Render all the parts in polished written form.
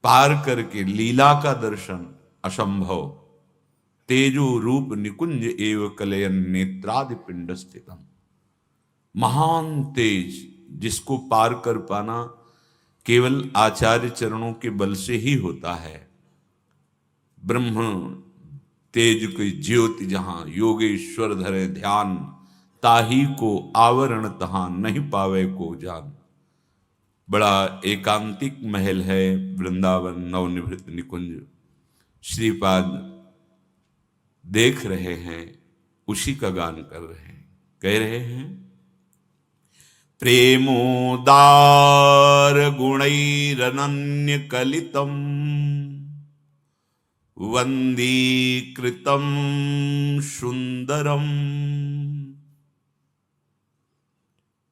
पार करके लीला का दर्शन असंभव, तेजो रूप निकुंज एव कलयन नेत्रादि पिंड स्थितम। महान तेज जिसको पार कर पाना केवल आचार्य चरणों के बल से ही होता है। ब्रह्म तेज की ज्योति जहां योगेश्वर धरे ध्यान, ताही को आवरण तहां नहीं पावे को जान। बड़ा एकांतिक महल है वृंदावन नवनिभृत निकुंज। श्रीपाद देख रहे हैं, उसी का गान कर रहे हैं। कह रहे हैं, प्रेमोदार गुणैरनन्य कलितम वंदीकृतम सुंदरम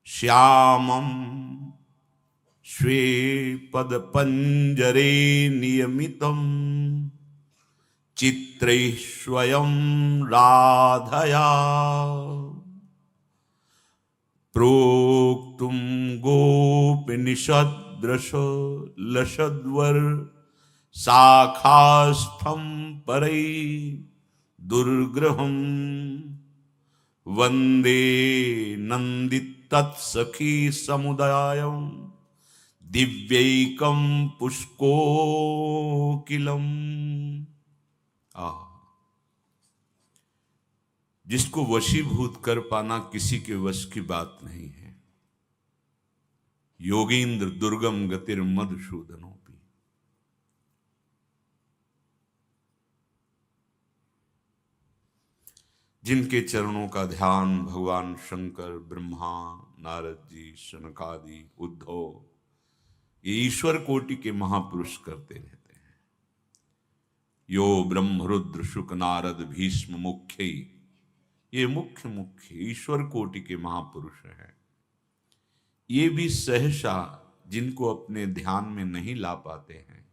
श्यामम श्वेपद पंजरे नियमितम चित्रैः स्वयं राधया प्रोक्तुम गोपनिषद्रश लशद्वर शाखास्थं परै दुर्ग्रहं वंदे नंदितत्सखी समुदायं दिव्यैकं पुष्कोकिलम्। जिसको वशीभूत कर पाना किसी के वश की बात नहीं है। योगींद्र दुर्गम गतिर मधुसूदनों भी। जिनके चरणों का ध्यान भगवान शंकर, ब्रह्मा, नारद जी, शनकादि, उद्धव, ये ईश्वर कोटि के महापुरुष करते रहते हैं। यो ब्रह्म रुद्र शुक नारद भीष्म मुख्य, ये मुख्य ईश्वर कोटि के महापुरुष हैं। ये भी सहसा जिनको अपने ध्यान में नहीं ला पाते हैं,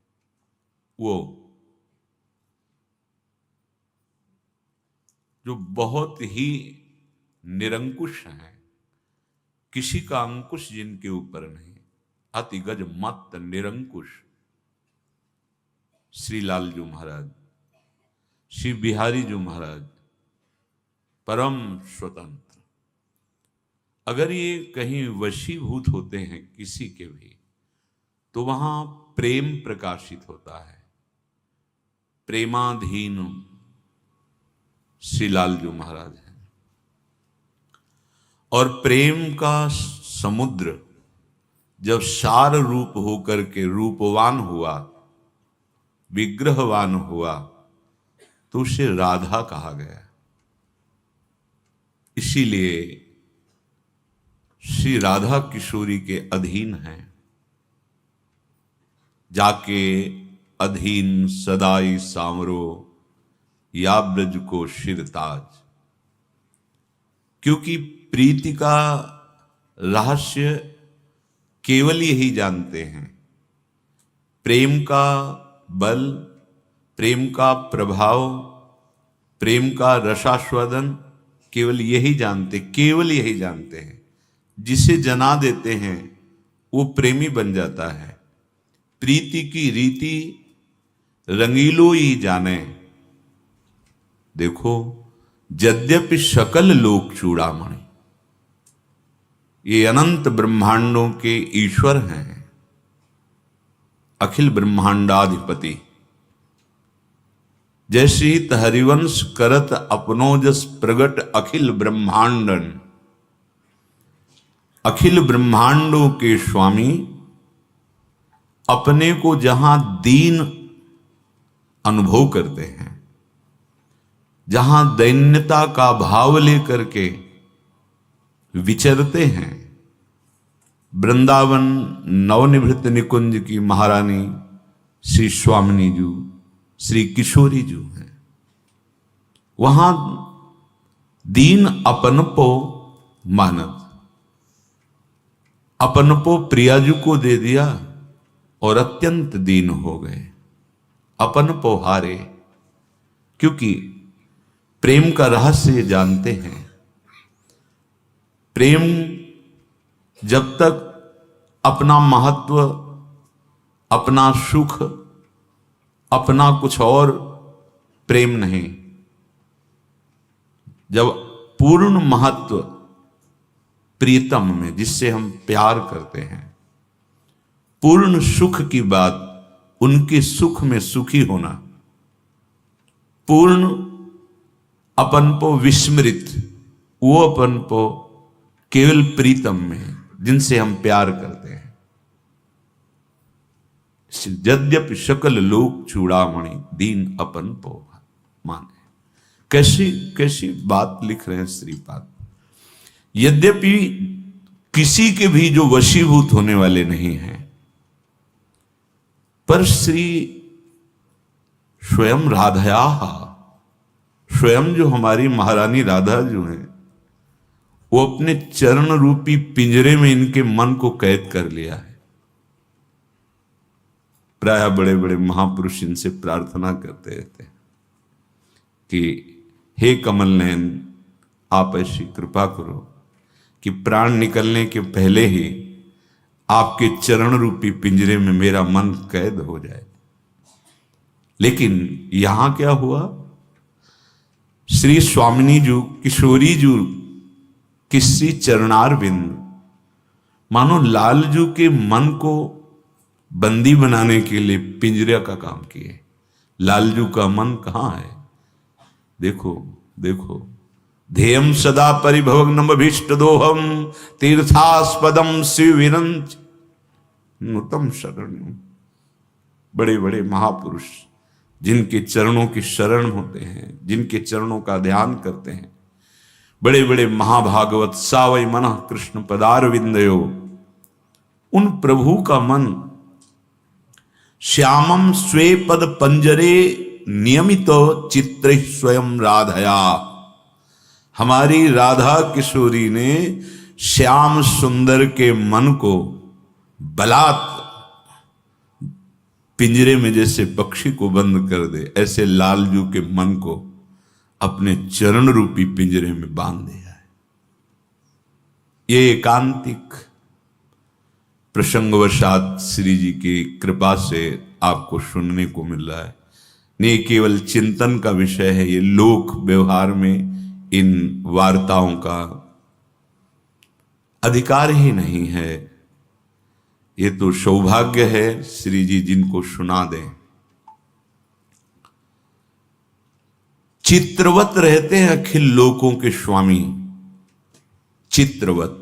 वो जो बहुत ही निरंकुश हैं, किसी का अंकुश जिनके ऊपर नहीं, अति गज मत निरंकुश श्री लालजू महाराज, श्री बिहारी जी महाराज, परम स्वतंत्र। अगर ये कहीं वशीभूत होते हैं किसी के भी, तो वहां प्रेम प्रकाशित होता है। प्रेमाधीन श्री लालजू महाराज हैं। और प्रेम का समुद्र जब सार रूप होकर के रूपवान हुआ, विग्रहवान हुआ, तो उसे राधा कहा गया। इसीलिए श्री राधा किशोरी के अधीन हैं। जाके अधीन सदाई सामरो या ब्रज को शिरताज। क्योंकि प्रीति का रहस्य केवल यही जानते हैं। प्रेम का बल, प्रेम का प्रभाव, प्रेम का रसास्वादन केवल यही जानते हैं। जिसे जना देते हैं वो प्रेमी बन जाता है। प्रीति की रीति रंगीलो ही जाने। देखो, यद्यपि सकल लोक चूड़ामणि, ये अनंत ब्रह्मांडों के ईश्वर हैं, अखिल ब्रह्मांडाधिपति। जैसे हरिवंश करत अपनो जस प्रगट अखिल ब्रह्मांडन, अखिल ब्रह्मांडों के स्वामी अपने को जहां दीन अनुभव करते हैं, जहां दैन्यता का भाव लेकर के विचरते हैं, वृंदावन नवनिभृत निकुंज की महारानी श्री स्वामिनी जी, श्री किशोरी जी हैं। वहां दीन अपनपो मानत, अपनपो प्रियाजू को दे दिया और अत्यंत दीन हो गए, अपनपो हारे। क्योंकि प्रेम का रहस्य जानते हैं। प्रेम जब तक अपना महत्व, अपना सुख अपना कुछ और प्रेम नहीं। जब पूर्ण महत्व प्रीतम में, जिससे हम प्यार करते हैं, पूर्ण सुख की बात, उनके सुख में सुखी होना, पूर्ण अपन को विस्मृत, वो अपन को केवल प्रीतम में, जिनसे हम प्यार करते हैं। यद्यपि सकल लोक चूड़ामणि दीन अपन को माने। कैसी कैसी बात लिख रहे हैं श्रीपाद। यद्यपि किसी के भी जो वशीभूत होने वाले नहीं हैं, पर श्री स्वयं राधया, स्वयं जो हमारी महारानी राधा जो है, वो अपने चरण रूपी पिंजरे में इनके मन को कैद कर लिया है। प्राय बड़े बड़े महापुरुष इनसे प्रार्थना करते रहते हैं कि हे कमल नयन, आप ऐसी कृपा करो कि प्राण निकलने के पहले ही आपके चरण रूपी पिंजरे में मेरा मन कैद हो जाए। लेकिन यहां क्या हुआ, श्री स्वामिनी जी, किशोरी जी किसी चरणारविंद, मानो लालजू के मन को बंदी बनाने के लिए पिंजरे का काम किए। लालजू का मन कहां है, देखो देखो। ध्येयम सदा परिभवग्नम भीष्ट दोहम तीर्थास्पदम शिविरंच नूतम शरणम। बड़े बड़े महापुरुष जिनके चरणों की शरण होते हैं, जिनके चरणों का ध्यान करते हैं, बड़े बड़े महाभागवत सावई मन कृष्ण पदारविंदयो, उन प्रभु का मन श्यामम स्वे पद पंजरे नियमित चित्र स्वयं राधया। हमारी राधा किशोरी ने श्याम सुंदर के मन को बलात् पिंजरे में जैसे पक्षी को बंद कर दे, ऐसे लालजू के मन को अपने चरण रूपी पिंजरे में बांध दिया है। ये एकांतिक प्रसंगवशात श्री जी की कृपा से आपको सुनने को मिल रहा है। नहीं केवल चिंतन का विषय है, ये लोक व्यवहार में इन वार्ताओं का अधिकार ही नहीं है। ये तो सौभाग्य है श्री जी जिनको सुना दें। चित्रवत रहते हैं अखिल लोकों के स्वामी, चित्रवत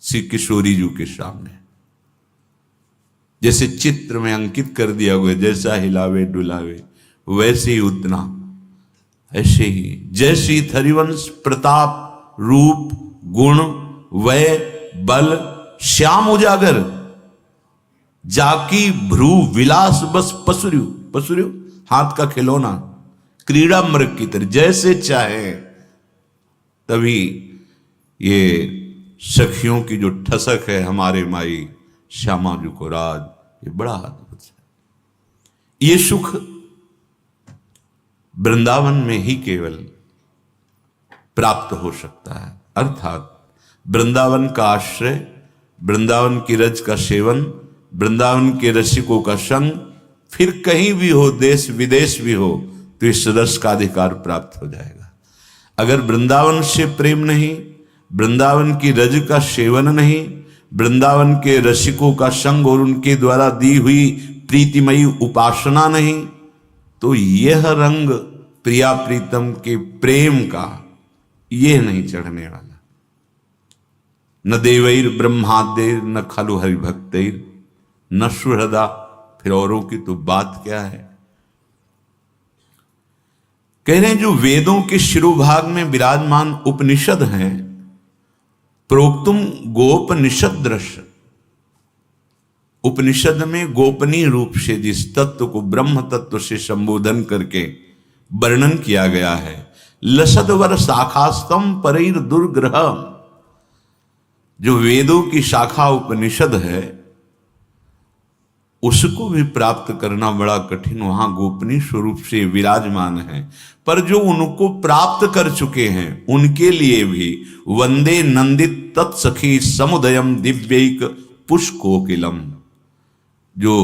श्री किशोरी जी के सामने जैसे चित्र में अंकित कर दिया हुआ, जैसा हिलावे डुलावे वैसे ही उतना, ऐसे ही जैसी थरिवंश प्रताप रूप गुण वय बल श्याम उजागर, जाकी भ्रू विलास बस पसुरु, पसुरु हाथ का खिलौना, क्रीड़ा मृग की तरह जैसे चाहे तभी। ये सखियों की जो ठसक है हमारे माई श्यामा जी को राज, ये बड़ा अद्भुत है। ये सुख वृंदावन में ही केवल प्राप्त हो सकता है। अर्थात वृंदावन का आश्रय, वृंदावन की रज का सेवन, वृंदावन के रसिकों का संग, फिर कहीं भी हो, देश विदेश भी हो, तो इस रस का अधिकार प्राप्त हो जाएगा। अगर वृंदावन से प्रेम नहीं, वृंदावन की रज का सेवन नहीं, वृंदावन के रसिकों का संग और उनके द्वारा दी हुई प्रीतिमयी उपासना नहीं, तो यह रंग प्रिया प्रीतम के प्रेम का यह नहीं चढ़ने वाला। न देवैर ब्रह्मादेर न खलु हरिभक्तैर न सुहृदा, फिर औरों की तो बात क्या है। कह रहे हैं जो वेदों के शिरोभाग में विराजमान उपनिषद हैं, प्रोक्तुम गोपनिषद दृश्य, उपनिषद में गोपनीय रूप से जिस तत्व को ब्रह्म तत्व से संबोधन करके वर्णन किया गया है, लसदवर शाखास्तम परैर दुर्ग्रह, जो वेदों की शाखा उपनिषद है उसको भी प्राप्त करना बड़ा कठिन, वहां गोपनीय स्वरूप से विराजमान है। पर जो उनको प्राप्त कर चुके हैं उनके लिए भी वंदे नंदित तत्सखी समुदयम दिव्यैक पुष्कोकिलम, जो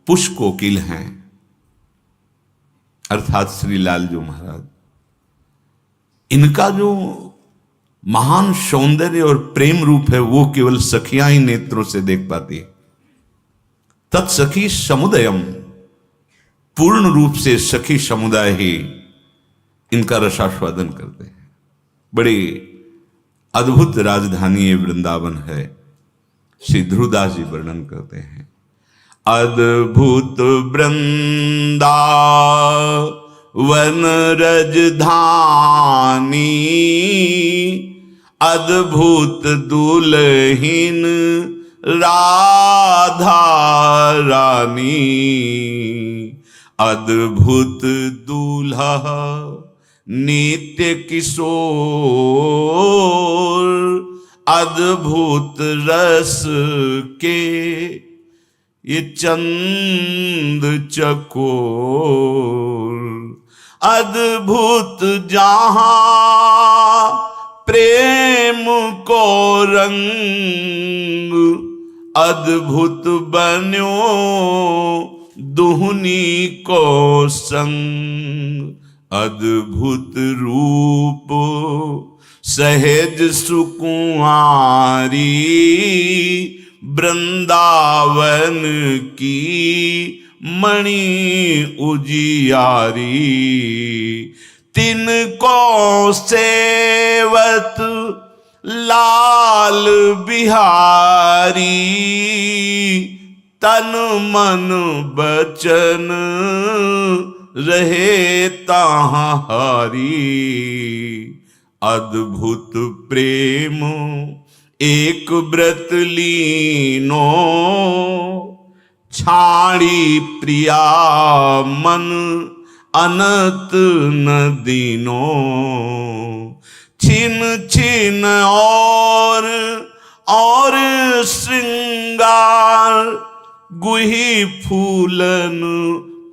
पुष्कोकिल हैं अर्थात श्री लालजू महाराज, इनका जो महान सौंदर्य और प्रेम रूप है वो केवल सखियां ही नेत्रों से देख पाती है। तत्सखी समुदायम, पूर्ण रूप से सखी समुदाय ही इनका रसास्वादन करते हैं। बड़ी अद्भुत राजधानी ये वृंदावन है। श्री ध्रुवदास जी वर्णन करते हैं, अद्भुत वृंदावन रजधानी, अद्भुत दुल्हीन राधा रानी, अद्भुत दूल्हा नित्य किशोर, अद्भुत रस के ये चंद चकोर, अद्भुत जहां प्रेम को रंग, अद्भुत बन्यो दुहनी को संग, अद्भुत रूप सहज सुकुमारी, वृंदावन की मणि उजियारी, तिनको सेवत लाल बिहारी, तन मन बचन रहे ताहां हारी, अद्भुत प्रेम एक व्रत लीनो, छाड़ी प्रिया मन अनंत नदीनो, छिन छिन और श्रृंगार, गुही फूलन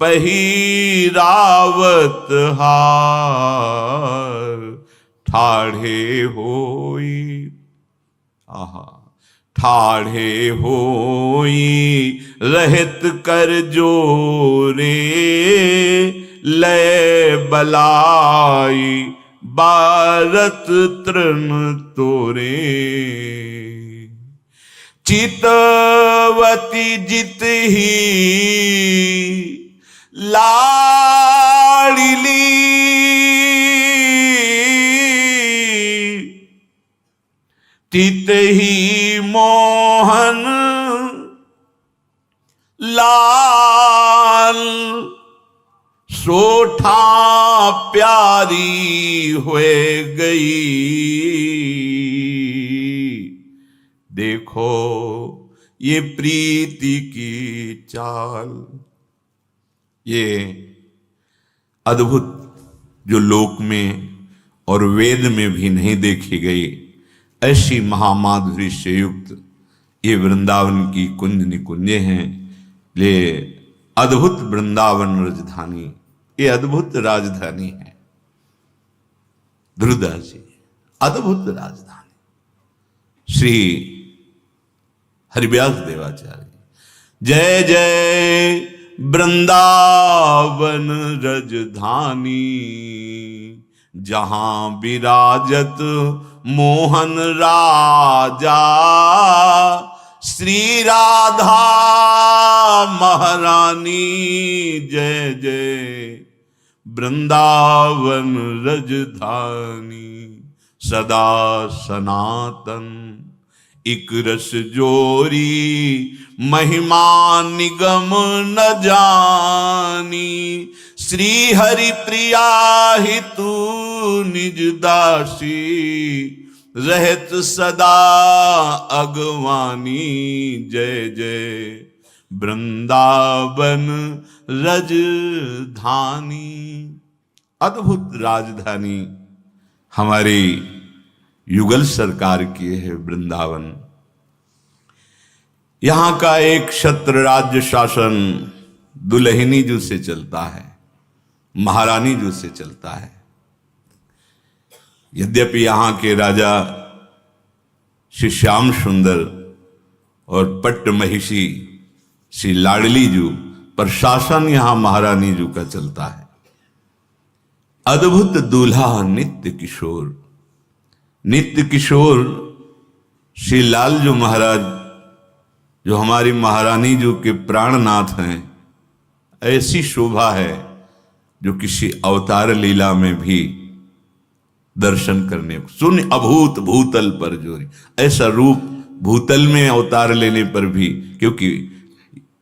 पहिरावत हार, ठाढ़े होई, आहा, ठाढ़े होई रहत कर जोरे, लय बलाई बारत तृण तोरे, चितवती जित ही लाडली, तित ही मोहन लाल, सोठा प्यारी हुए गई, देखो ये प्रीति की चाल। ये अद्भुत जो लोक में और वेद में भी नहीं देखी गई ऐसी महामाधुरी से युक्त ये वृंदावन की कुंज निकुंजे हैं। ये अद्भुत वृंदावन राजधानी, ये अद्भुत राजधानी है ध्रुवदास जी, अद्भुत राजधानी। श्री हरिव्यास देवाचार्य, जय जय वृंदावन राजधानी, जहां विराजत मोहन राजा, श्री राधा महारानी। जय जय वृंदावन राजधानी, सदा सनातन इक रस जोरी, महिमा निगम न जानी, श्री हरि प्रिया ही तू निज दासी, रहत सदा अगवानी। जय जय वृंदावन राजधानी, अद्भुत राजधानी हमारी युगल सरकार की है वृंदावन। यहां का एक क्षत्र राज्य शासन दुल्हिनी जू से चलता है, महारानी जू से चलता है। यद्यपि यहाँ के राजा श्री श्याम सुंदर और पट्ट महिषी श्री लाडली जू, पर शासन यहाँ महारानी जू का चलता है। अद्भुत दूल्हा नित्य किशोर। नित्य किशोर श्री लालजू महाराज, जो हमारी महारानी जो के प्राणनाथ हैं, ऐसी शोभा है जो किसी अवतार लीला में भी दर्शन करने को। सुन अभूत भूतल पर जोरी, ऐसा रूप भूतल में अवतार लेने पर भी, क्योंकि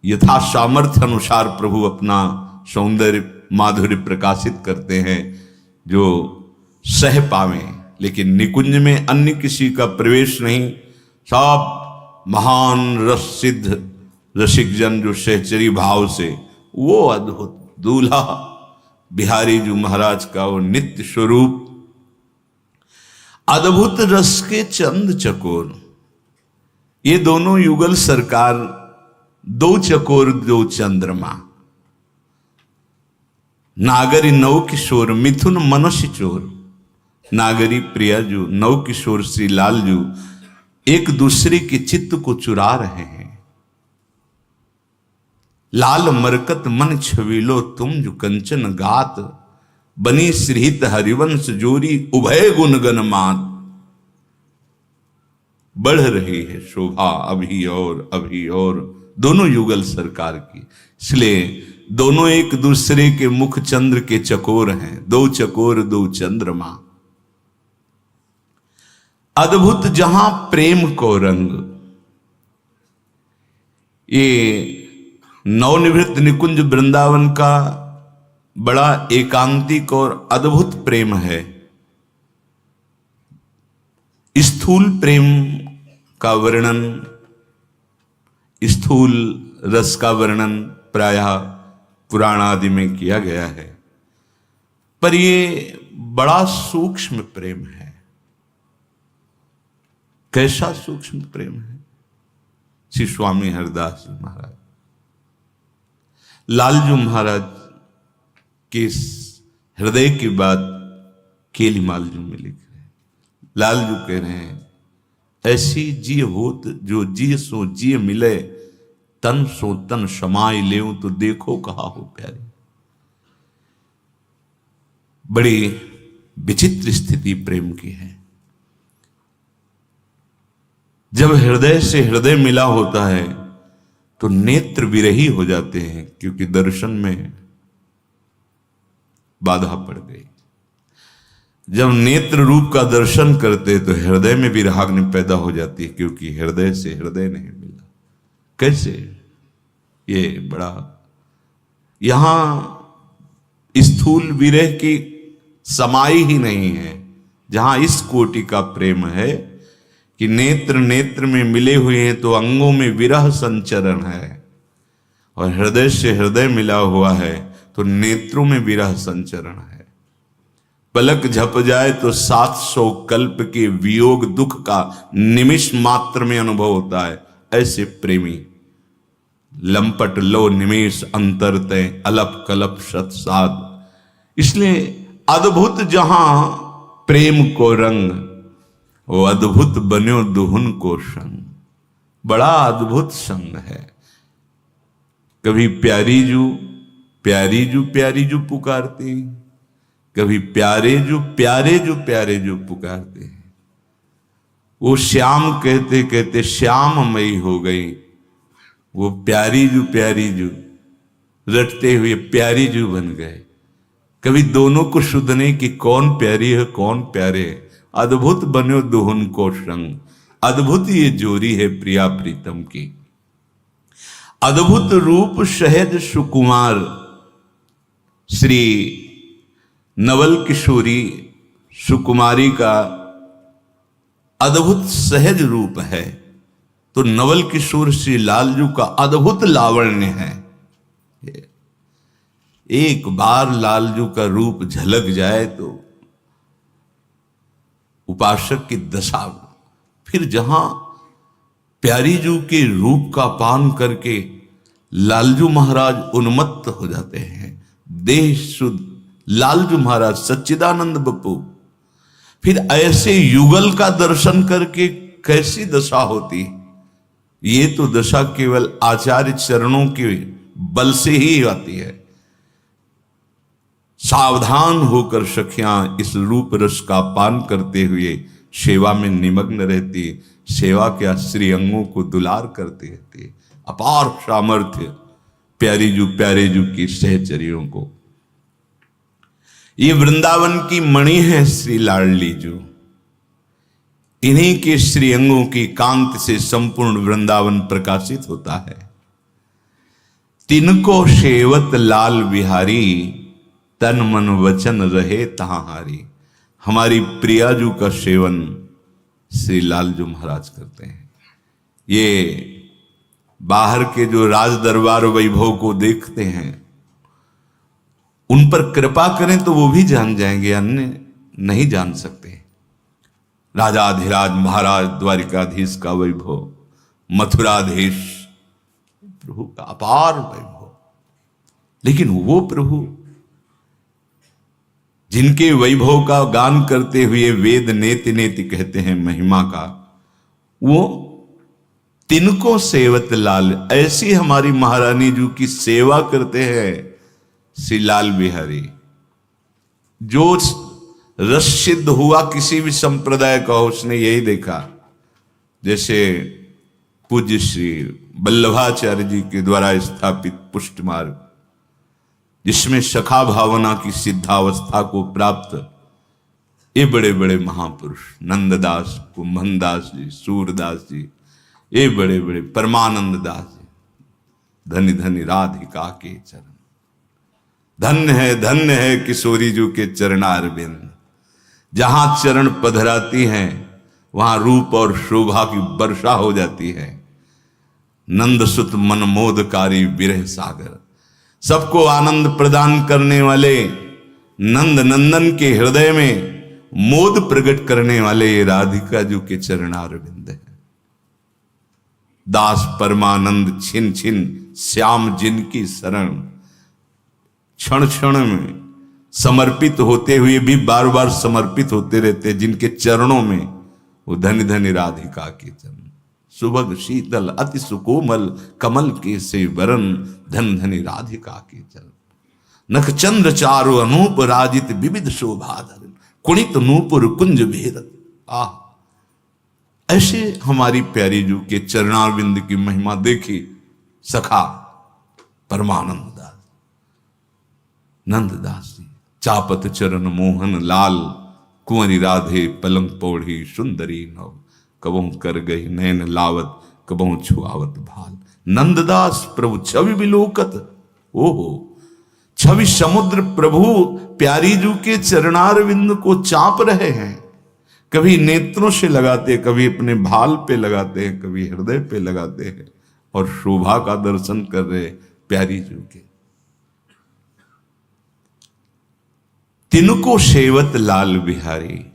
यथा सामर्थ्य अनुसार प्रभु अपना सौंदर्य माधुर्य प्रकाशित करते हैं जो सह पावे, लेकिन निकुंज में अन्य किसी का प्रवेश नहीं। सब महान रस सिद्ध रसिक जन जो सहचरी भाव से, वो अद्भुत दूल्हा बिहारी जी महाराज का वो नित्य स्वरूप। अद्भुत रस के चंद चकोर, ये दोनों युगल सरकार, दो चकोर दो चंद्रमा। नागरी नव किशोर मिथुन मनुष्य चोर। नागरी प्रिया जो नव किशोर श्री लालजू एक दूसरे के चित्त को चुरा रहे हैं। लाल मरकत मन छविलो तुम जो कंचन गात, बनी श्रीहित हरिवंश जोरी उभय गुण गण मात। बढ़ रही है शोभा अभी और दोनों युगल सरकार की, इसलिए दोनों एक दूसरे के मुख चंद्र के चकोर हैं, दो चकोर दो चंद्रमा। अद्भुत जहां प्रेम को रंग, ये नवनिवृत्त निकुंज वृंदावन का बड़ा एकांतिक और अद्भुत प्रेम है। स्थूल प्रेम का वर्णन, स्थूल रस का वर्णन प्रायः पुराण आदि में किया गया है, पर ये बड़ा सूक्ष्म प्रेम है। कैसा सूक्ष्म प्रेम है? श्री स्वामी हरदास जी महाराज, लालजू महाराज के हृदय की बात केली मालजू में लिख रहे हैं। लालजू कह रहे हैं, ऐसी जी होत जो जी सो जी मिले, तन सो तन समाय ले तो देखो कहा हो प्यारी। बड़ी विचित्र स्थिति प्रेम की है। जब हृदय से हृदय मिला होता है तो नेत्र विरही हो जाते हैं, क्योंकि दर्शन में बाधा पड़ गई। जब नेत्र रूप का दर्शन करते तो हृदय में भी रागनी पैदा हो जाती है, क्योंकि हृदय से हृदय नहीं मिला। कैसे? ये बड़ा, यहां स्थूल विरह की समाई ही नहीं है। जहां इस कोटि का प्रेम है कि नेत्र नेत्र में मिले हुए हैं तो अंगों में विरह संचरण है, और हृदय से हृदय मिला हुआ है तो नेत्रों में विरह संचरण है। पलक झप जाए तो 700 कल्प के वियोग दुख का निमिष मात्र में अनुभव होता है। ऐसे प्रेमी लंपट लो निमेष अंतर तय अलप कलप शत साध। इसलिए अद्भुत जहां प्रेम को रंग, वो अद्भुत बन्यो दुहुन को संग। बड़ा अद्भुत संग है। कभी प्यारी जू प्यारी जू प्यारी जू पुकारते हैं, कभी प्यारे जू प्यारे जू प्यारे जू पुकारते हैं। वो श्याम कहते कहते श्याममयी हो गई, वो प्यारी जू रटते हुए प्यारी जू बन गए। कभी दोनों को शुद्धने की कौन प्यारी है कौन प्यारे है। अद्भुत बन्यो दुहुन को संग। अद्भुत ये जोड़ी है प्रिया प्रीतम की। अद्भुत रूप सहज सुकुमार श्री नवल किशोरी सुकुमारी का अद्भुत सहज रूप है, तो नवल किशोर श्री लालजू का अद्भुत लावण्य है। एक बार लालजू का रूप झलक जाए तो उपासक की दशा, फिर जहां प्यारी जू के रूप का पान करके लालजू महाराज उन्मत्त हो जाते हैं। देह शुद्ध लालजू महाराज सच्चिदानंद बप्पू, फिर ऐसे युगल का दर्शन करके कैसी दशा होती। ये तो दशा केवल आचार्य चरणों के बल से ही आती है। सावधान होकर सखियां इस रूप रस का पान करते हुए सेवा में निमग्न रहती, सेवा के श्री अंगों को दुलार करते रहते। अपार सामर्थ्य प्यारे जू की सहचरियों को। ये वृंदावन की मणि है श्री लाडली जू। इन्हीं के श्री अंगों की कांति से संपूर्ण वृंदावन प्रकाशित होता है। तिनको सेवत लाल बिहारी, तन मन वचन रहे तहां हारी। हमारी प्रियाजू का सेवन श्री लालजू महाराज करते हैं। ये बाहर के जो राज दरबार वैभव को देखते हैं, उन पर कृपा करें तो वो भी जान जाएंगे, अन्य नहीं जान सकते। राजाधिराज महाराज द्वारिकाधीश का वैभव, मथुराधीश प्रभु का अपार वैभव। लेकिन वो प्रभु जिनके वैभव का गान करते हुए वेद नेति नेति कहते हैं महिमा का, वो तिनको सेवत लाल, ऐसी हमारी महारानी जी की सेवा करते हैं श्री लाल बिहारी। जो रस सिद्ध हुआ किसी भी संप्रदाय का, उसने यही देखा। जैसे पूज्य श्री वल्लभाचार्य जी के द्वारा स्थापित पुष्ट मार्ग, जिसमें सखा भावना की सिद्धावस्था को प्राप्त ये बड़े बड़े महापुरुष नंददास, कुंभनदास जी, सूरदास जी, ये बड़े बड़े परमानंद दास जी, धन्य धन्य राधिका के चरण। धन्य है किशोरी जी के चरणारविंद। जहां चरण पधराती हैं वहां रूप और शोभा की वर्षा हो जाती है। नंद सुत मनमोदकारी विरह सागर, सबको आनंद प्रदान करने वाले नंद नंदन के हृदय में मोद प्रकट करने वाले ये राधिका जी के चरणारविंद हैं। दास परमानंद छिन छिन श्याम जिनकी शरण, क्षण क्षण में समर्पित होते हुए भी बार बार समर्पित होते रहते, जिनके चरणों में वो धन्य धन्य राधिका के चरण। सुभग शीतल अति सुकोमल कमल के से वरण, धन धन्य राधिका के चरण। नख चंद्र चारु अनूप राजित विविध शोभाधर, कुणित नूपुर कुंज भेद। ऐसे हमारी प्यारी जू के चरणारविंद की महिमा देखी सखा परमानंद दास, नंददास जी। चापत चरण मोहन लाल, कुंवरी राधे पलंग पौड़ी सुंदरी नव। कबहू कर गई नैन लावत, कबहू छुआवत भाल। नंददास प्रभु छवि बिलोकत, ओहो छवि समुद्र प्रभु प्यारी जू के चरणारविंद को चाप रहे हैं। कभी नेत्रों से लगाते, कभी अपने भाल पे लगाते हैं, कभी हृदय पे लगाते हैं, और शोभा का दर्शन कर रहे प्यारी जू के। तिनको सेवत लाल बिहारी,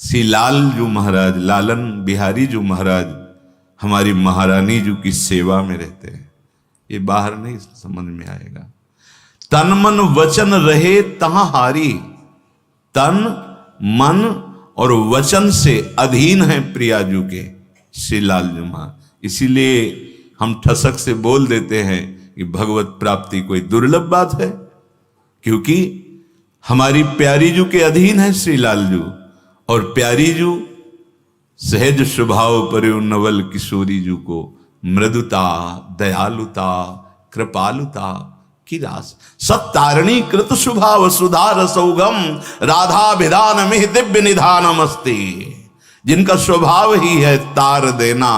श्री लालजू महाराज, लालन बिहारी जू महाराज हमारी महारानी जू की सेवा में रहते हैं। ये बाहर नहीं समझ में आएगा। तन मन वचन रहे तहां हारी, तन मन और वचन से अधीन है प्रियाजू के श्री लालजू महाराज। इसीलिए हम ठसक से बोल देते हैं कि भगवत प्राप्ति कोई दुर्लभ बात है, क्योंकि हमारी प्यारी जू के अधीन है श्री लालजू। और प्यारी जू सहज स्वभाव पर नवल किशोरी जू को मृदुता, दयालुता, कृपालुता की रास। सत्तारणी कृत स्वभाव सुधार सौगम, राधा विधान में दिव्य निधानमस्ति। जिनका स्वभाव ही है तार देना,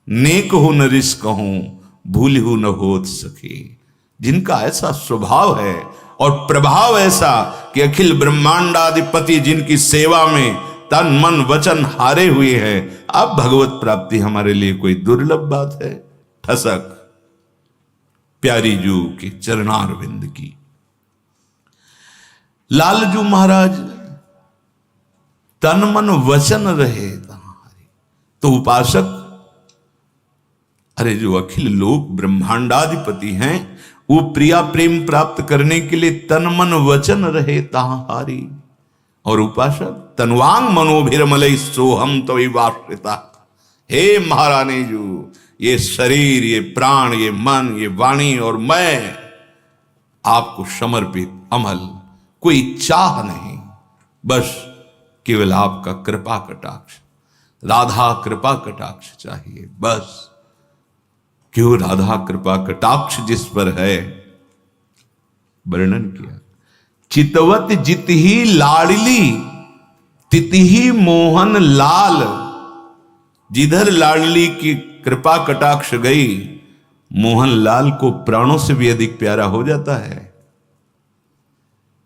नेक हो न रिश्क कहूं, भूल हो न होत सके। जिनका ऐसा स्वभाव है और प्रभाव ऐसा कि अखिल ब्रह्मांडाधिपति जिनकी सेवा में तन मन वचन हारे हुए हैं, अब भगवत प्राप्ति हमारे लिए कोई दुर्लभ बात है। ठसक प्यारी जू के चरणारविंद की। लालजू महाराज तन मन वचन रहे तहारी, तो उपासक, अरे जो अखिल लोक ब्रह्मांडाधिपति हैं, वो प्रिया प्रेम प्राप्त करने के लिए तन मन वचन रहे ताहारी। और उपासक तनवांग मनोभिरमलय सोहम तो वाश्रिता। हे महारानी जू, ये शरीर, ये प्राण, ये मन, ये वाणी और मैं आपको समर्पित अमल, कोई चाह नहीं, बस केवल आपका कृपा कटाक्ष, राधा कृपा कटाक्ष चाहिए बस। क्यों राधा कृपा कटाक्ष जिस पर है, वर्णन किया, चितवत जित ही लाडली तितही मोहन लाल। जिधर लाडली की कृपा कटाक्ष गई, मोहन लाल को प्राणों से भी अधिक प्यारा हो जाता है।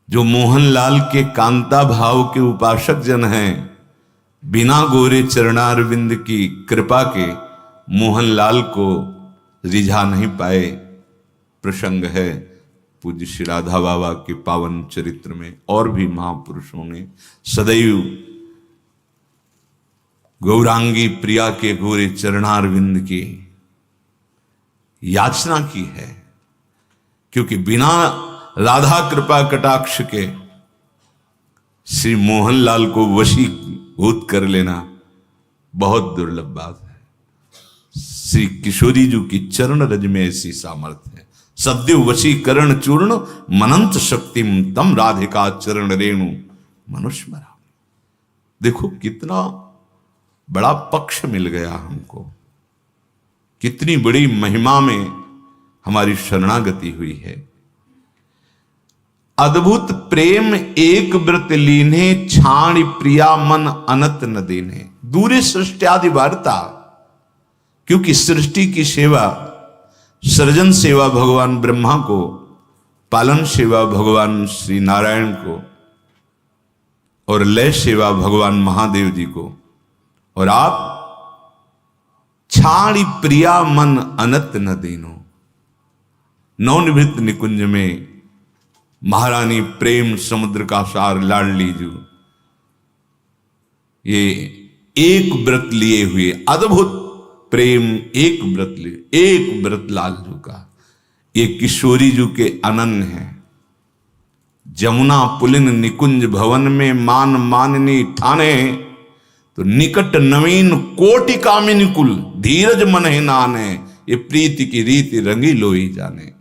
जो मोहन लाल के कांता भाव के उपासक जन हैं, बिना गोरे चरणारविंद की कृपा के मोहन लाल को रिझा नहीं पाए। प्रसंग है पूज्य श्री राधा बाबा के पावन चरित्र में, और भी महापुरुषों ने सदैव गौरांगी प्रिया के गोरे चरणारविंद की याचना की है, क्योंकि बिना राधा कृपा कटाक्ष के श्री मोहनलाल को वशीभूत कर लेना बहुत दुर्लभ बात है। श्री किशोरी जी की चरण रज में ऐसी सामर्थ्य है। सद्य वशीकरण चूर्ण मनंत शक्तिम तम राधिका चरण रेणु मनुष्मरा। देखो कितना बड़ा पक्ष मिल गया हमको, कितनी बड़ी महिमा में हमारी शरणागति हुई है। अद्भुत प्रेम एक व्रत लीने, छाण प्रिया मन अनत न देने। दूरे सृष्टि वार्ता, क्योंकि सृष्टि की सेवा, सृजन सेवा भगवान ब्रह्मा को, पालन सेवा भगवान श्री नारायण को, और लय सेवा भगवान महादेव जी को, और आप छाणी प्रिया मन अनत न देनो। नवनिवृत्त निकुंज में महारानी प्रेम समुद्र का सार लाडली जी ये एक व्रत लिए हुए, अद्भुत प्रेम एक व्रत लिए, एक व्रत लालजू का। ये किशोरी जी के अनन्य है। जमुना पुलिन निकुंज भवन में मान माननी ठाने, तो निकट नवीन कोटि कामिनी कुल धीरज मन ही नाने। ये प्रीति की रीति रंगी लोई जाने।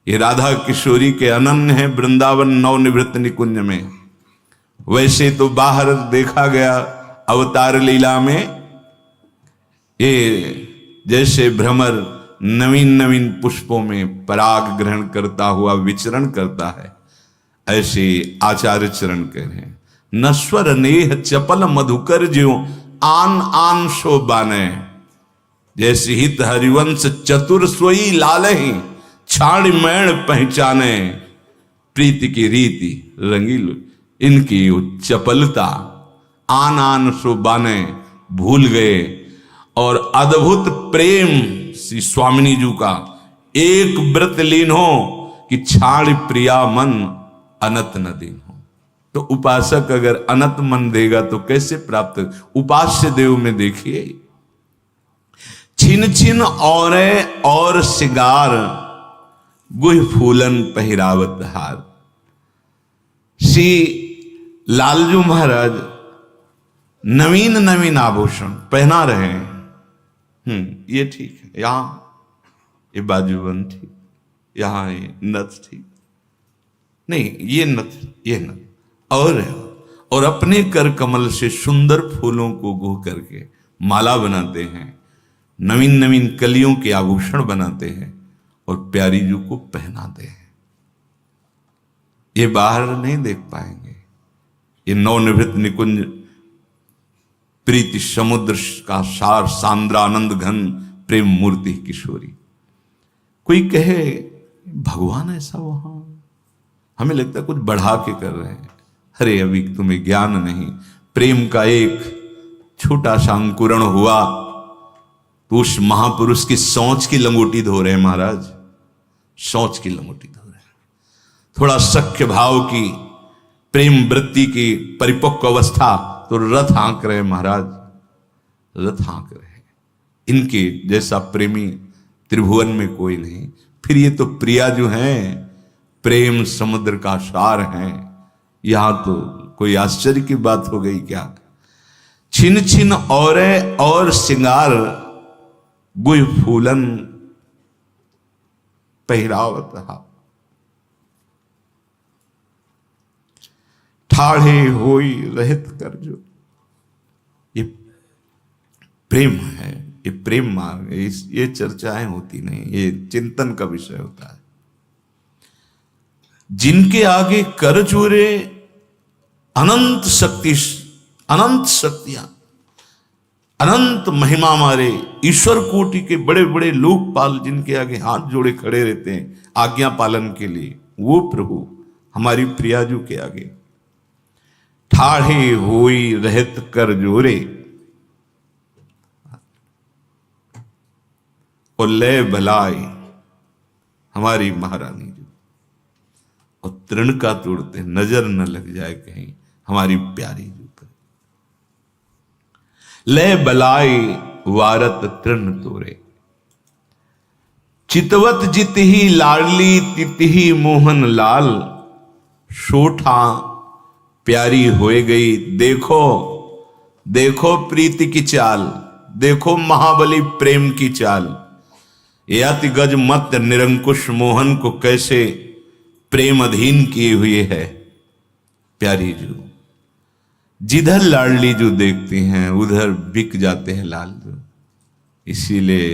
ये राधा किशोरी के अनन्य है वृंदावन नवनिवृत्त निकुंज में। वैसे तो बाहर देखा गया अवतार लीला में, ये जैसे भ्रमर नवीन नवीन पुष्पों में पराग ग्रहण करता हुआ विचरण करता है, ऐसे आचार्य चरण कह रहे हैं, नश्वर नेह चपल मधुकर ज्यो आन आन शो बाने। जैसे हित हरिवंश चतुर सोई लालहि, छाड़ मैण पहचाने। प्रीति की रीति रंगील, इनकी चपलता आन आन शो बाने भूल गए। और अद्भुत प्रेम श्री स्वामिनी जी का एक व्रत लीन हो कि छाड़ प्रिया मन अनत न दीन हो। तो उपासक अगर अनत मन देगा तो कैसे प्राप्त। उपास्य देव में देखिए, छिन छिन और सिगार, गुह फूलन पहिरावत हार। श्री लालजू महाराज नवीन नवीन आभूषण पहना रहे हैं। ये ठीक है, यहां ये बाजूबंद ठीक, यहां ये नथ ठीक नहीं, ये नथ और अपने कर कमल से सुंदर फूलों को गुह करके माला बनाते हैं, नवीन नवीन कलियों के आभूषण बनाते हैं और प्यारी जू को पहनाते हैं। ये बाहर नहीं देख पाएंगे। ये नवनिवृत्त निकुंज प्रीति समुद्र का सार सांद्रा आनंद घन प्रेम मूर्ति किशोरी। कोई कहे भगवान ऐसा वहां, हमें लगता है कुछ बढ़ा के कर रहे हैं। अरे अभी तुम्हें ज्ञान नहीं। प्रेम का एक छोटा सा अंकुरण हुआ तो उस महापुरुष की सोच की लंगोटी धो रहे हैं महाराज, सोच की लंगोटी धो रहे हैं। थोड़ा सख्य भाव की प्रेम वृत्ति की परिपक्व अवस्था तो रथ हाँक रहे महाराज, रथ हाँक रहे। इनके जैसा प्रेमी त्रिभुवन में कोई नहीं। फिर ये तो प्रिया जो हैं प्रेम समुद्र का सार हैं, यहां तो कोई आश्चर्य की बात हो गई क्या। छिन छिन और सिंगार, गुह फूलन पहिरावत हा। ठाढ़े होई रहित कर जो। ये प्रेम है, ये प्रेम मार्ग है। ये चर्चाएं होती नहीं, ये चिंतन का विषय होता है। जिनके आगे कर जोरे अनंत शक्तियां, अनंत महिमा मारे ईश्वर कोटि के बड़े बड़े लोकपाल जिनके आगे हाथ जोड़े खड़े रहते हैं आज्ञा पालन के लिए, वो प्रभु हमारी प्रियाजू के आगे ठाढ़े होई रहत कर जोरे और ले भलाई हमारी महारानी जो, और तृण का तोड़ते नजर न लग जाए कहीं हमारी प्यारी जो पर। ले बलाई वारत तृण तोरे, चितवत जित ही लाडली तित ही मोहन लाल, शोठा प्यारी होए गई देखो देखो प्रीति की चाल, देखो महाबली प्रेम की चाल। यति गज मत निरंकुश मोहन को कैसे प्रेम अधीन किए हुए है प्यारी जू। जिधर लाडली जू देखती हैं उधर बिक जाते हैं लाल जू। इसीलिए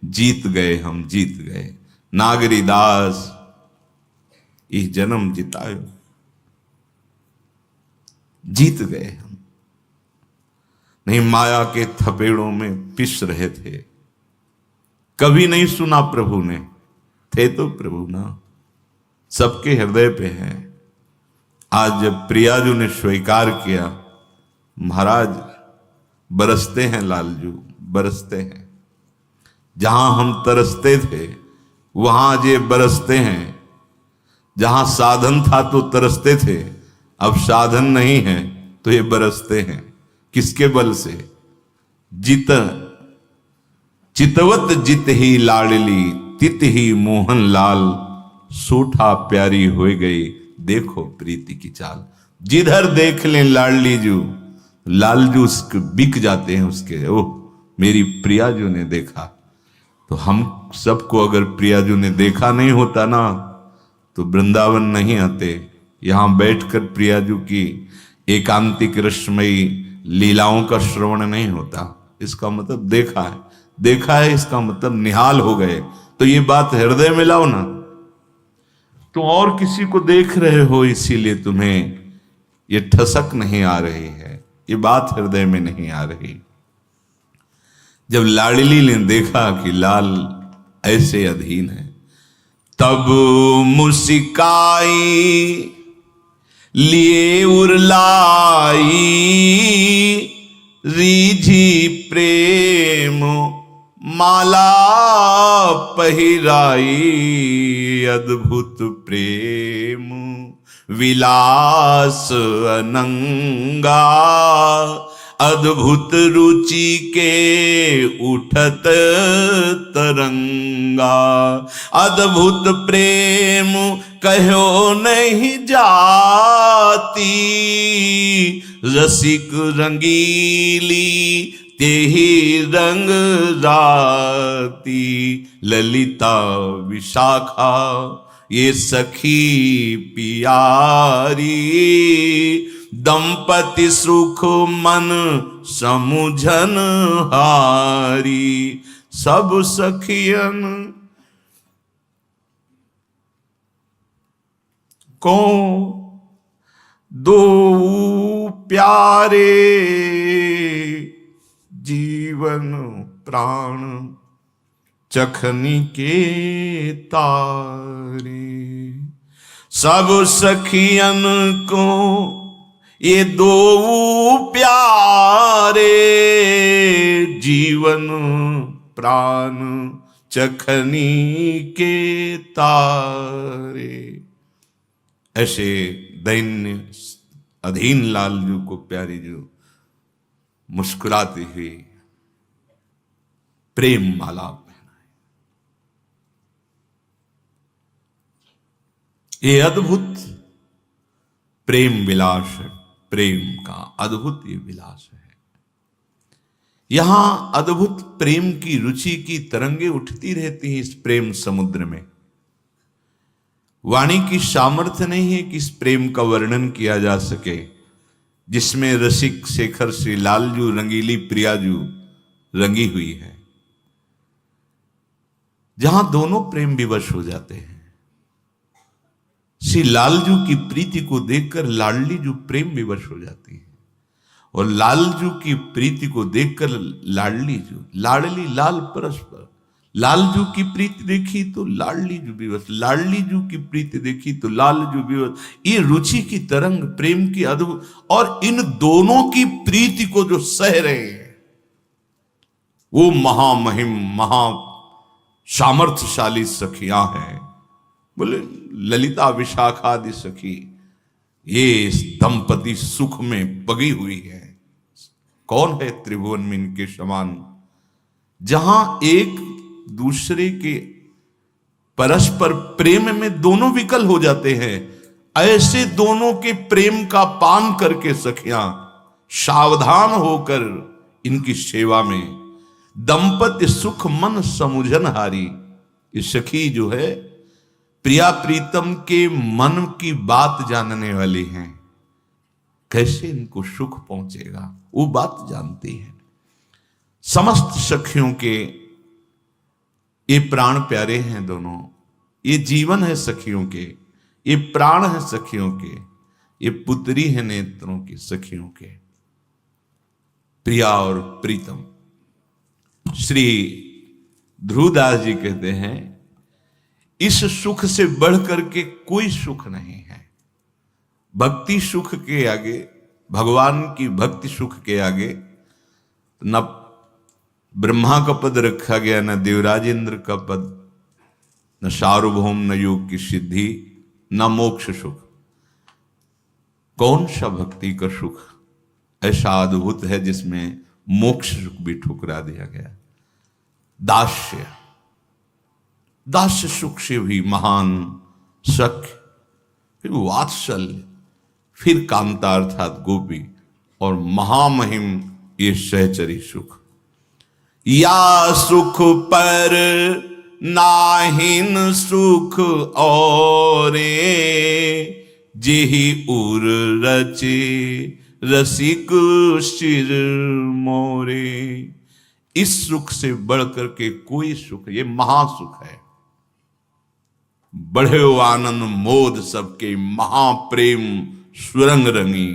जीत गए हम, जीत गए नागरी दास इस जन्म जितायो, जीत गए हम। नहीं माया के थपेड़ों में पिस रहे थे, कभी नहीं सुना प्रभु ने, थे तो प्रभु ना सबके हृदय पे हैं। आज जब प्रियाजू ने स्वीकार किया, महाराज बरसते हैं लालजू, बरसते हैं। जहां हम तरसते थे वहां आज ये बरसते हैं। जहां साधन था तो तरसते थे, अब साधन नहीं है तो ये बरसते हैं। किसके बल से? चितवत जित ही लाडली तित ही मोहन लाल, सूठा प्यारी हो गई देखो प्रीति की चाल। जिधर देख लें लाडली जू, लालजू उसके बिक जाते हैं उसके। ओह मेरी प्रियाजू ने देखा। तो हम सबको अगर प्रियाजू ने देखा नहीं होता ना तो वृंदावन नहीं आते। यहां बैठकर प्रियाजू की एकांतिक रसमयी लीलाओं का श्रवण नहीं होता। इसका मतलब देखा है, देखा है इसका मतलब निहाल हो गए। तो ये बात हृदय में लाओ ना। तुम और किसी को देख रहे हो इसीलिए तुम्हें ये ठसक नहीं आ रही है, ये बात हृदय में नहीं आ रही। जब लाडली ने देखा कि लाल ऐसे अधीन है, तब मुस्काई लिए उरलाई, रीझी प्रेम माला पहिराई। अद्भुत प्रेम विलास अनंगा, अद्भुत रुचि के उठत तरंगा। अद्भुत प्रेम कहो नहीं जाती, रसिक रंगीली तेहि रंग राती। ललिता विशाखा ये सखी पियारी, दंपति सुख मन समुझन हारी। सब सखियन को दो प्यारे, जीवन प्राण चखनी के तारे। सब सखियन को ये दो प्यारे, जीवन प्राण चखनी के तारे। ऐसे दैन्य अधीन लालजू को प्यारी जू मुस्कुराती हुई प्रेम माला पहनाए। ये अद्भुत प्रेम विलास है, प्रेम का अद्भुत ये विलास है। यहां अद्भुत प्रेम की रुचि की तरंगे उठती रहती हैं इस प्रेम समुद्र में। वाणी की सामर्थ्य नहीं है कि इस प्रेम का वर्णन किया जा सके। जिसमें रसिक शेखर श्री लालजू रंगीली प्रियाजू रंगी हुई है, जहां दोनों प्रेम विवश हो जाते हैं। श्री लालजू की प्रीति को देखकर लाडली जू प्रेम विवश हो जाती है, और लालजू की प्रीति को देखकर लाडली जू, लाडली लाल परस्पर, लालजू की प्रीति देखी तो लाडली जू विवश, लाडली जू की प्रीति देखी तो लालजू विवश। ये रुचि की तरंग, प्रेम की अद्भुत, और इन दोनों की प्रीति को जो सह रहे हैं वो महामहिम महा सामर्थ्यशाली सखियां हैं। बोले ललिता विशाखादि सखी, ये इस दंपति सुख में बगी हुई है। कौन है त्रिभुवन में इनके समान? जहां एक दूसरे के परस्पर प्रेम में दोनों विकल हो जाते हैं, ऐसे दोनों के प्रेम का पान करके सखियां सावधान होकर इनकी सेवा में, दंपति सुख मन समुझन हारी। ये सखी जो है प्रिया प्रीतम के मन की बात जानने वाली हैं, कैसे इनको सुख पहुंचेगा वो बात जानती है। समस्त सखियों के ये प्राण प्यारे हैं दोनों, ये जीवन है सखियों के, ये प्राण है सखियों के, ये पुत्री है नेत्रों की सखियों के, प्रिया और प्रीतम। श्री ध्रुवदास जी कहते हैं इस सुख से बढ़कर के कोई सुख नहीं है। भक्ति सुख के आगे, भगवान की भक्ति सुख के आगे न ब्रह्मा का पद रखा गया, न देवराजेंद्र का पद, न सार्वभौम, न योग की सिद्धि, न मोक्ष सुख। कौन सा भक्ति का सुख ऐसा अद्भुत है जिसमें मोक्ष सुख भी ठुकरा दिया गया? दास्य, दास्य सुख से भी महान सख्य, फिर वात्सल्य, फिर कांता अर्थात गोपी, और महामहिम ये सहचरी सुख। या सुख पर नाहिन सुख औरे, जेहि उर रचे रसिक शिर मोरे। इस सुख से बढ़कर के कोई सुख, ये महासुख है। बढ़े आनंद मोद सबके, महाप्रेम सुरंग रंगी,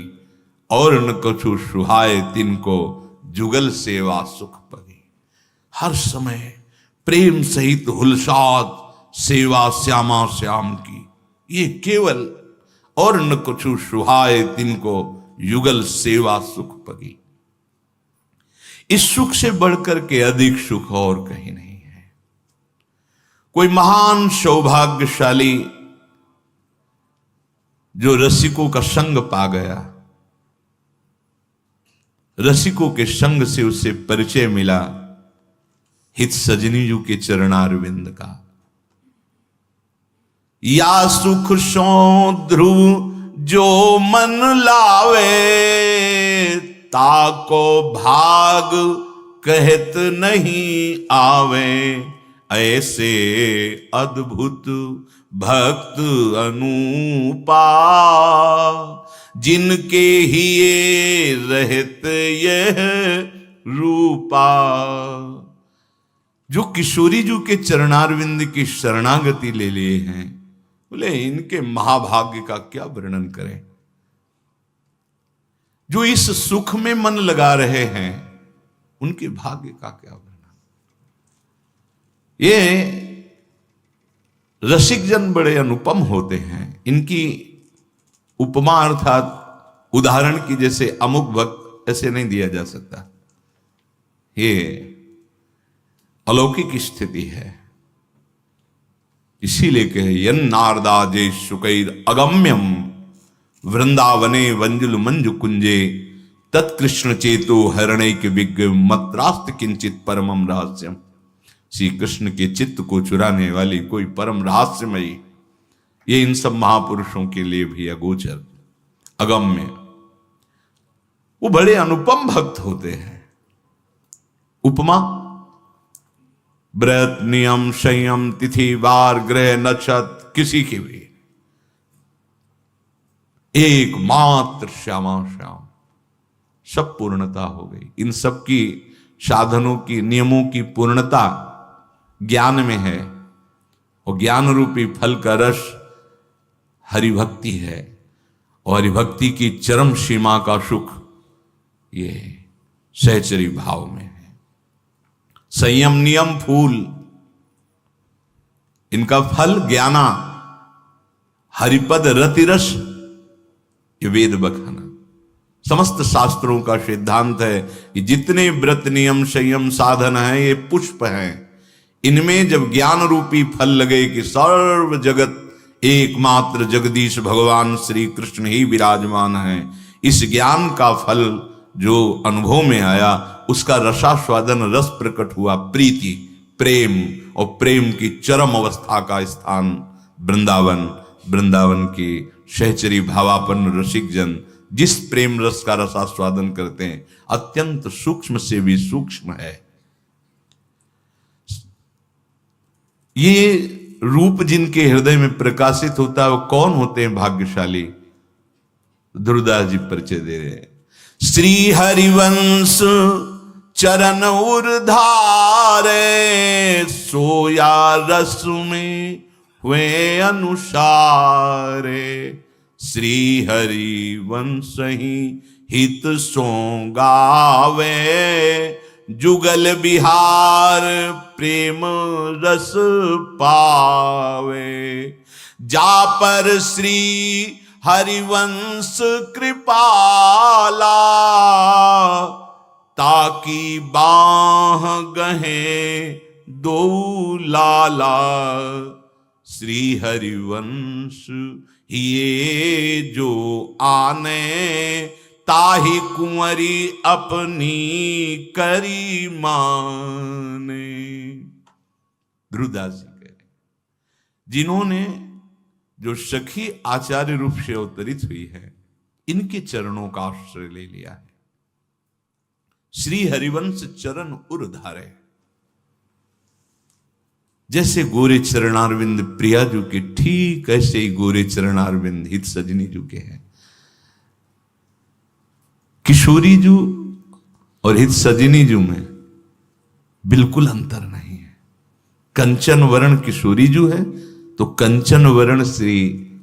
और न कछु सुहाए तिनको, जुगल सेवा सुख पगी। हर समय प्रेम सहित हुलसात सेवा श्यामा श्याम की, ये केवल, और न कछु सुहाए तिनको, युगल सेवा सुख पगी। इस सुख से बढ़कर के अधिक सुख और कहीं नहीं है। कोई महान सौभाग्यशाली जो रसिकों का संग पा गया, रसिकों के संग से उसे परिचय मिला हित सजनी जू के चरणारविंद का। या सुख सो ध्रुव जो मन लावे, ताको भाग कहत नहीं आवे। ऐसे अद्भुत भक्त अनूपा, जिनके ही ये रहत यह रूपा। जो किशोरी जी के चरणारविंद की शरणागति ले लिए हैं, बोले इनके महाभाग्य का क्या वर्णन करें। जो इस सुख में मन लगा रहे हैं, उनके भाग्य का क्या वर्णन। ये रसिक जन बड़े अनुपम होते हैं। इनकी उपमा अर्थात उदाहरण की जैसे अमुक भक्त, ऐसे नहीं दिया जा सकता। ये अलौकिक स्थिति है। इसीलिए कहे यन नारदा जय सुकैर अगम्यम, वृंदावने वंजुल मंजु कुंजे, तत्कृष्ण चेतो हरणैक विज्ञ, मत्रास्त किंचित परमम रहस्यम। श्री कृष्ण के चित्त को चुराने वाली कोई परम रहस्यमयी, ये इन सब महापुरुषों के लिए भी अगोचर, अगम्य। वो बड़े अनुपम भक्त होते हैं। उपमा व्रत नियम संयम तिथि वार ग्रह नक्षत्र किसी की भी, एकमात्र श्यामा श्याम सब पूर्णता हो गई। इन सब की साधनों की, नियमों की पूर्णता ज्ञान में है, और ज्ञान रूपी फल का रस हरिभक्ति है, और हरिभक्ति की चरम सीमा का सुख ये सहचरी भाव में है। संयम नियम फूल, इनका फल ज्ञाना, हरिपद रतिरस ये वेद बखाना। समस्त शास्त्रों का सिद्धांत है कि जितने व्रत नियम संयम साधन है ये पुष्प हैं, इनमें जब ज्ञान रूपी फल लगे कि सर्व जगत एकमात्र जगदीश भगवान श्री कृष्ण ही विराजमान है, इस ज्ञान का फल जो अनुभव में आया उसका रसास्वादन, रस प्रकट हुआ, प्रीति, प्रेम, और प्रेम की चरम अवस्था का स्थान वृंदावन। वृंदावन की सहचरी भावापन्न रसिक जन जिस प्रेम रस का रसास्वादन करते हैं, अत्यंत सूक्ष्म से भी सूक्ष्म है। ये रूप जिनके हृदय में प्रकाशित होता है वो कौन होते हैं भाग्यशाली? ध्रुवदास जी परिचय दे रहे हैं। श्री हरिवंश चरण उर्धारे, सोया रस में हुए अनुसारे। श्री हरिवंश ही हित सो गावे, जुगल बिहार प्रेम रस पावे। जा पर श्री हरिवंश कृपाला, ताकि बाह गहे दो लाला। श्री हरिवंश ये जो आने, ताहि कुंवरी अपनी करी माने। ध्रुवदास जी कह रहे, जिन्होंने जो सखी आचार्य रूप से अवतरित हुई है, इनके चरणों का आश्रय ले लिया है। श्री हरिवंश चरण उर्धारे, जैसे गोरे चरणारविंद प्रिया जू के, ठीक ऐसे ही गोरे चरणारविंद हित सजनी जू के हैं। किशोरी जू और हित सजनी जू में बिल्कुल अंतर नहीं है। कंचन वर्ण किशोरी जू है तो कंचन वर्ण श्री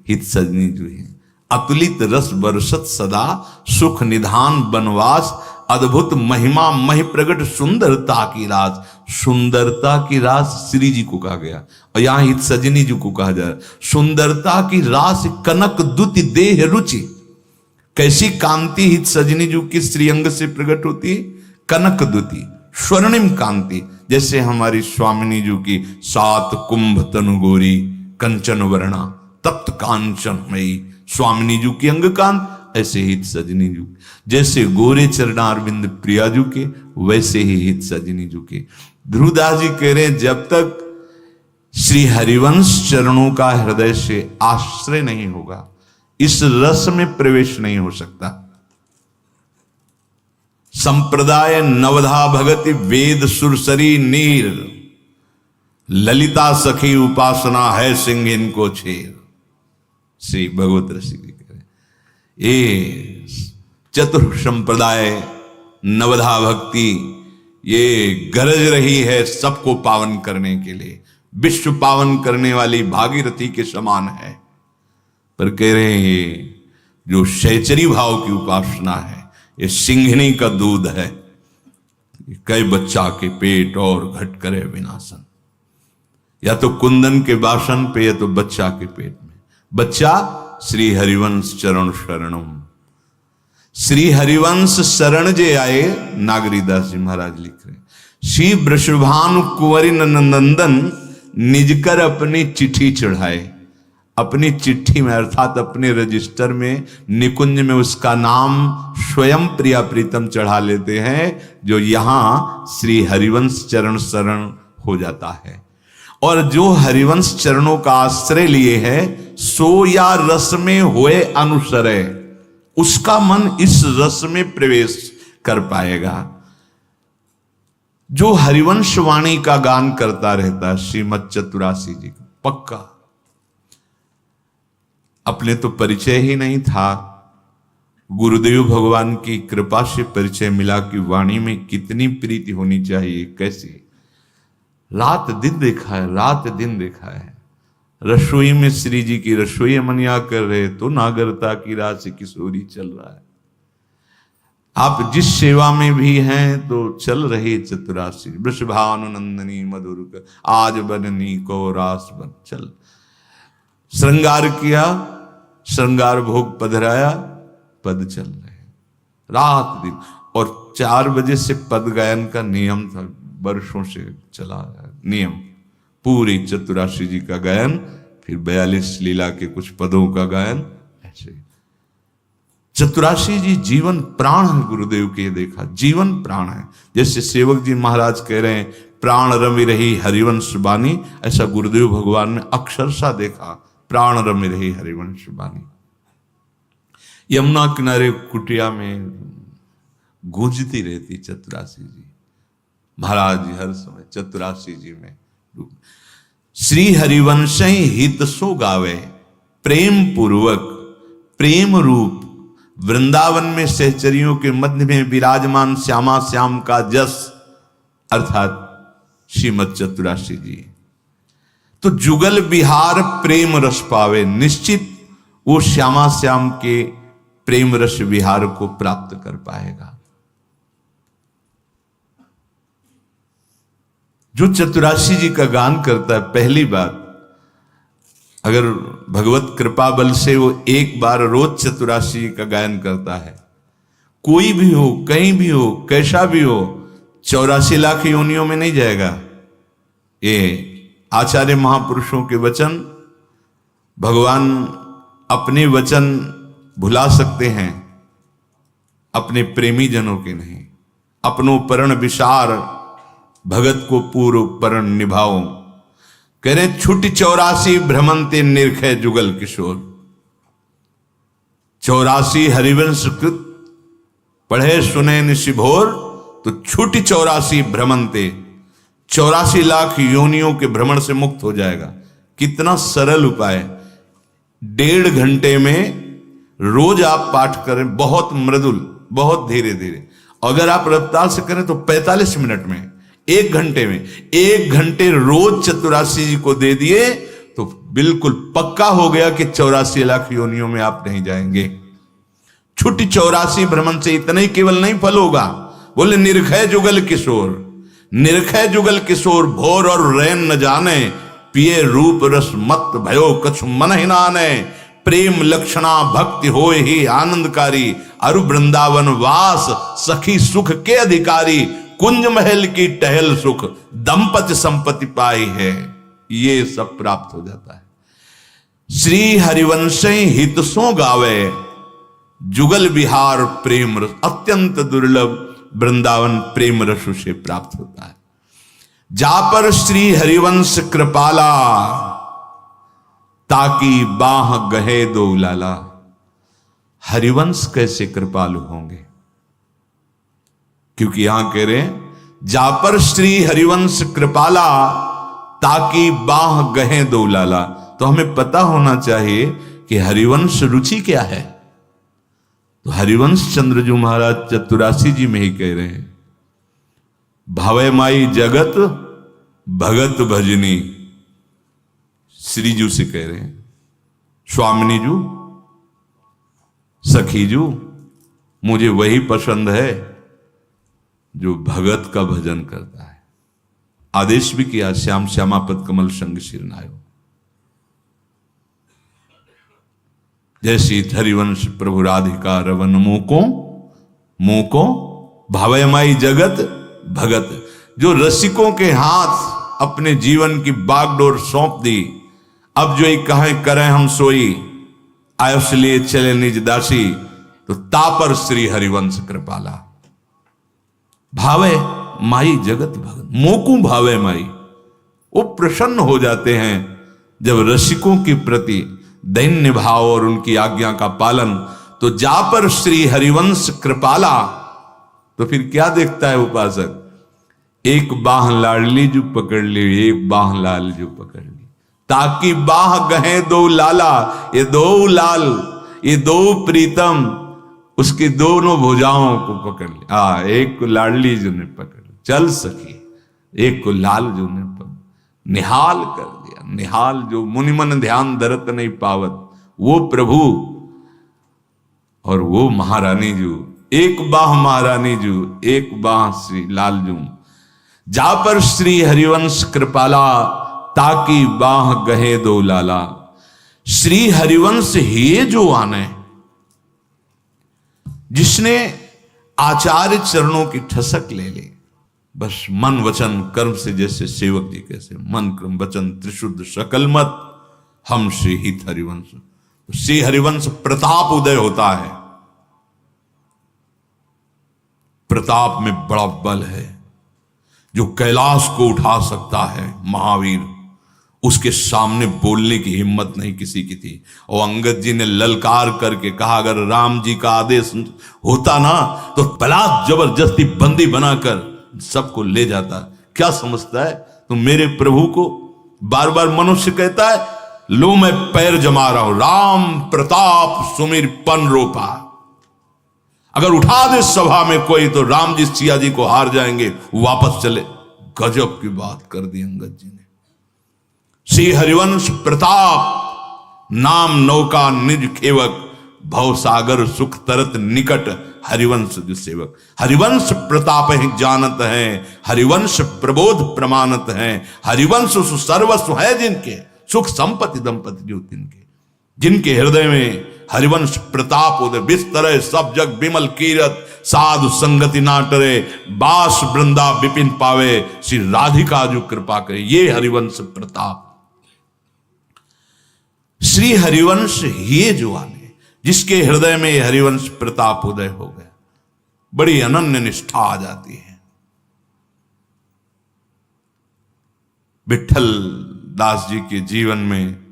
हित सजनी जू है। अतुलित रस बरसत सदा, सुख निधान बनवास, अद्भुत महिमा महि प्रगट सुंदरता की रास। सुंदरता की रास श्री जी को कहा गया, और यहां हित सजनी जी को कहा जा रहा। सुंदरता की रास कनक दुति देह रुचि। कैसी कांति हित सजनी जी की श्रीअंग से प्रकट होती है? कनक दुति, स्वर्णिम कांति। जैसे हमारी स्वामिनी जी की सात कुंभ तनु गोरी, कंचन वर्णा, तप्त कांचनमयी स्वामिनी जी की अंग कांत, ऐसे हित सजनी जू। जैसे गोरे चरणारविंद प्रिया जू के, वैसे ही हित सजनी जू के। ध्रुवदास जी कह रहे हैं, जब तक श्री हरिवंश चरणों का हृदय से आश्रय नहीं होगा, इस रस में प्रवेश नहीं हो सकता। संप्रदाय नवधा भगति वेद सुरसरी नीर, ललिता सखी उपासना है सिंह इनको छेर। श्री भगवत रसिक ये चतुर संप्रदाय नवधा भक्ति ये गरज रही है सबको पावन करने के लिए, विश्व पावन करने वाली भागीरथी के समान है। पर कह रहे हैं ये जो सहचरी भाव की उपासना है, ये सिंघनी का दूध है, कई बच्चा के पेट और घट करे विनाशन। या तो कुंदन के बासन पे, या तो बच्चा के पेट में। बच्चा श्री हरिवंश चरण शरणम। श्री हरिवंश शरण जे आए, नागरीदास जी महाराज लिख रहे, श्री वृषभानु कुंवरी नंदन निजकर अपनी चिट्ठी चढ़ाए। अपनी चिट्ठी में अर्थात अपने रजिस्टर में, निकुंज में उसका नाम स्वयं प्रिया प्रीतम चढ़ा लेते हैं, जो यहां श्री हरिवंश चरण शरण हो जाता है। और जो हरिवंश चरणों का आश्रय लिए है, सो या रस में होए अनुसरे, उसका मन इस रस में प्रवेश कर पाएगा। जो हरिवंश वाणी का गान करता रहता है, श्रीमद चतुरासी जी का पक्का, अपने तो परिचय ही नहीं था, गुरुदेव भगवान की कृपा से परिचय मिला कि वाणी में कितनी प्रीति होनी चाहिए, कैसे रात दिन देखा है, रात दिन देखा है। रसोई में श्री जी की रसोई मनिया कर रहे तो नागरता की रात से किशोरी चल रहा है। आप जिस सेवा में भी हैं तो चल रही चतुरासी वृषभानुनंदनी मधुर कर आज बननी को रास बन चल। श्रृंगार किया, श्रृंगार भोग पधराया, पद चल रहे रात दिन। और 4 बजे से पद गायन का नियम था, वर्षों से चला नियम, पूरी चतुराशी जी का गायन, फिर 42 लीला के कुछ पदों का गायन। ऐसे चतुराशी जी जीवन प्राण है गुरुदेव के, देखा जीवन प्राण है। जैसे सेवक जी महाराज कह रहे हैं प्राण रमि रही हरिवंश बानी, ऐसा गुरुदेव भगवान ने अक्षरशा देखा प्राण रमि रही हरिवंश बानी। यमुना किनारे कुटिया में गूंजती रहती चतुराशी जी। महाराज जी हर समय चतुराशी जी में श्री हरिवंश हित सो गावे प्रेम पूर्वक, प्रेम रूप वृंदावन में सहचरियों के मध्य में विराजमान श्यामा श्याम का जस अर्थात श्रीमद चतुराशी जी। तो जुगल बिहार प्रेम रस पावे, निश्चित वो श्यामा श्याम के प्रेम रस विहार को प्राप्त कर पाएगा। जो चतुराशी जी का गान करता है, पहली बात अगर भगवत कृपा बल से वो एक बार रोज चतुराशी जी का गायन करता है, कोई भी हो, कहीं भी हो, कैसा भी हो, 84 लाख योनियों में नहीं जाएगा। ये आचार्य महापुरुषों के वचन, भगवान अपने वचन भुला सकते हैं, अपने प्रेमी जनों के नहीं। अपनो परण विसार भगत को पूर्व परण निभाओ, कह रहे छुट्टी 84 भ्रमंते निर्खय जुगल किशोर। 84 हरिवंश कृत पढ़े सुने निशिभोर, तो छुट्टी 84 भ्रमंते, 84 लाख योनियों के भ्रमण से मुक्त हो जाएगा। कितना सरल उपाय, 1.5 घंटे में रोज आप पाठ करें, बहुत मृदुल, बहुत धीरे धीरे। अगर आप रफ्तार से करें तो 45 मिनट में, 1 घंटे में, 1 घंटे रोज चतुराशी जी को दे दिए तो बिल्कुल पक्का हो गया कि 84 लाख योनियों में आप नहीं जाएंगे। छुट्टी 84 भ्रमण से इतना ही केवल नहीं फल होगा, बोले निर्खय जुगल किशोर, निर्खय जुगल किशोर भोर और रैन न जाने, पिए रूप रस मत भयो कछु मन ही नाने, प्रेम लक्षणा भक्ति होए ही आनंदकारी, अरु वृंदावन वास सखी सुख के अधिकारी, कुंज महल की टहल सुख दंपति संपत्ति पाई है। ये सब प्राप्त हो जाता है। श्री हरिवंश हित सो गावे जुगल विहार प्रेम रस, अत्यंत दुर्लभ वृंदावन प्रेम रसु से प्राप्त होता है। जा पर श्री हरिवंश कृपाला, ताकि बाह गहे दो लाला। हरिवंश कैसे कृपालु होंगे, क्योंकि यहां कह रहे हैं जा पर श्री हरिवंश कृपाला, ताकि बाह गहे दो लाला। तो हमें पता होना चाहिए कि हरिवंश रुचि क्या है। तो हरिवंश चंद्रजू महाराज चतुराशी जी में ही कह रहे हैं, भावे माई जगत भगत भजनी। श्रीजू से कह रहे हैं, स्वामिनी जू, सखी जू, मुझे वही पसंद है जो भगत का भजन करता है। आदेश भी किया, श्याम श्यामापद कमल संग शिरनायो। जैसी हरिवंश प्रभु राधिका रवन मोको भावयमाई जगत भगत। जो रसिकों के हाथ अपने जीवन की बागडोर सौंप दी, अब जो ही कहें करें हम सोई, आयुष लिए चले निज दासी, तो तापर श्री हरिवंश कृपाला। भावे माई जगत भगत, मोकू भावे माई। वो प्रसन्न हो जाते हैं जब रसिकों के प्रति दैन्य भाव और उनकी आज्ञा का पालन। तो जा पर श्री हरिवंश कृपाला, तो फिर क्या देखता है उपासक, एक बाह लाडली जो पकड़ ली, एक बाह लाल जो पकड़ ली, ताकि बाह गहे दो लाला। ये दो लाल, ये दो प्रीतम उसकी दोनों भुजाओं को पकड़ लिया। एक को लाडली जो ने पकड़ लिया, चल सकी। एक को लाल जो ने निहाल कर दिया। निहाल जो मुनि मन ध्यान धरत नहीं पावत, वो प्रभु और वो महारानी जू। एक बाह महारानी जू, एक बाह श्री लाल जू। जा पर श्री हरिवंश कृपाला, ताकि बाह गहे दो लाला। श्री हरिवंश ही जो आने, जिसने आचार्य चरणों की ठसक ले ली, बस मन वचन कर्म से, जैसे सेवक जी कैसे मन क्रम वचन त्रिशुद्ध सकल मत, हम श्री हित हरिवंश। श्री हरिवंश प्रताप उदय होता है। प्रताप में बड़ा बल है। जो कैलाश को उठा सकता है महावीर, उसके सामने बोलने की हिम्मत नहीं किसी की थी। और अंगद जी ने ललकार करके कहा, अगर राम जी का आदेश होता ना तो बलात् जबरदस्ती बंदी बनाकर सबको ले जाता। क्या समझता है तुम मेरे प्रभु को? बार बार मनुष्य कहता है, लो मैं पैर जमा रहा हूं, राम प्रताप सुमिर पन रोपा। अगर उठा दे सभा में कोई तो राम जी सिया जी को हार जाएंगे, वापस चले। गजब की बात कर दी अंगद जी ने। श्री हरिवंश प्रताप, नाम नौका निज खेवक, भव सागर सुख तरत निकट, हरिवंश जो सेवक। हरिवंश प्रताप ही जानत है, हरिवंश प्रबोध प्रमाणत है। हरिवंश सर्वस्व है जिनके, सुख संपत्ति दंपति जो तिनके, जिनके हृदय में हरिवंश प्रताप उदय। बिस्तर सब जग विमल कीरत, साधु संगति ना टरे, बास वृंदा विपिन पावे, श्री राधिका जो कृपा करे। ये हरिवंश प्रताप। श्री हरिवंश ये जो आने, जिसके हृदय में हरिवंश प्रताप उदय हो गया, बड़ी अनन्य निष्ठा आ जाती है। विठल दास जी के जीवन में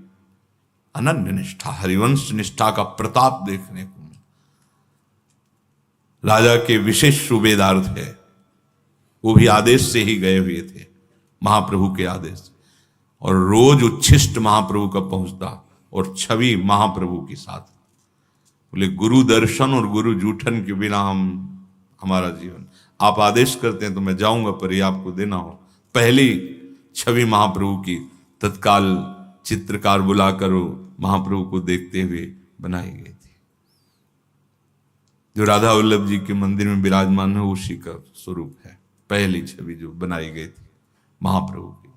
अनन्य निष्ठा, हरिवंश निष्ठा का प्रताप देखने को। राजा के विशेष सूबेदार थे, वो भी आदेश से ही गए हुए थे, महाप्रभु के आदेश। और रोज उच्छिष्ट महाप्रभु का पहुंचता और छवि महाप्रभु के साथ। बोले गुरु दर्शन और गुरु जूठन के बिना हमारा जीवन, आप आदेश करते हैं तो मैं जाऊंगा, पर ये आपको देना हो। पहली छवि महाप्रभु की तत्काल चित्रकार बुलाकर महाप्रभु को देखते हुए बनाई गई थी। जो राधा वल्लभ जी के मंदिर में विराजमान है, उसी का स्वरूप है। पहली छवि जो बनाई गई थी महाप्रभु की।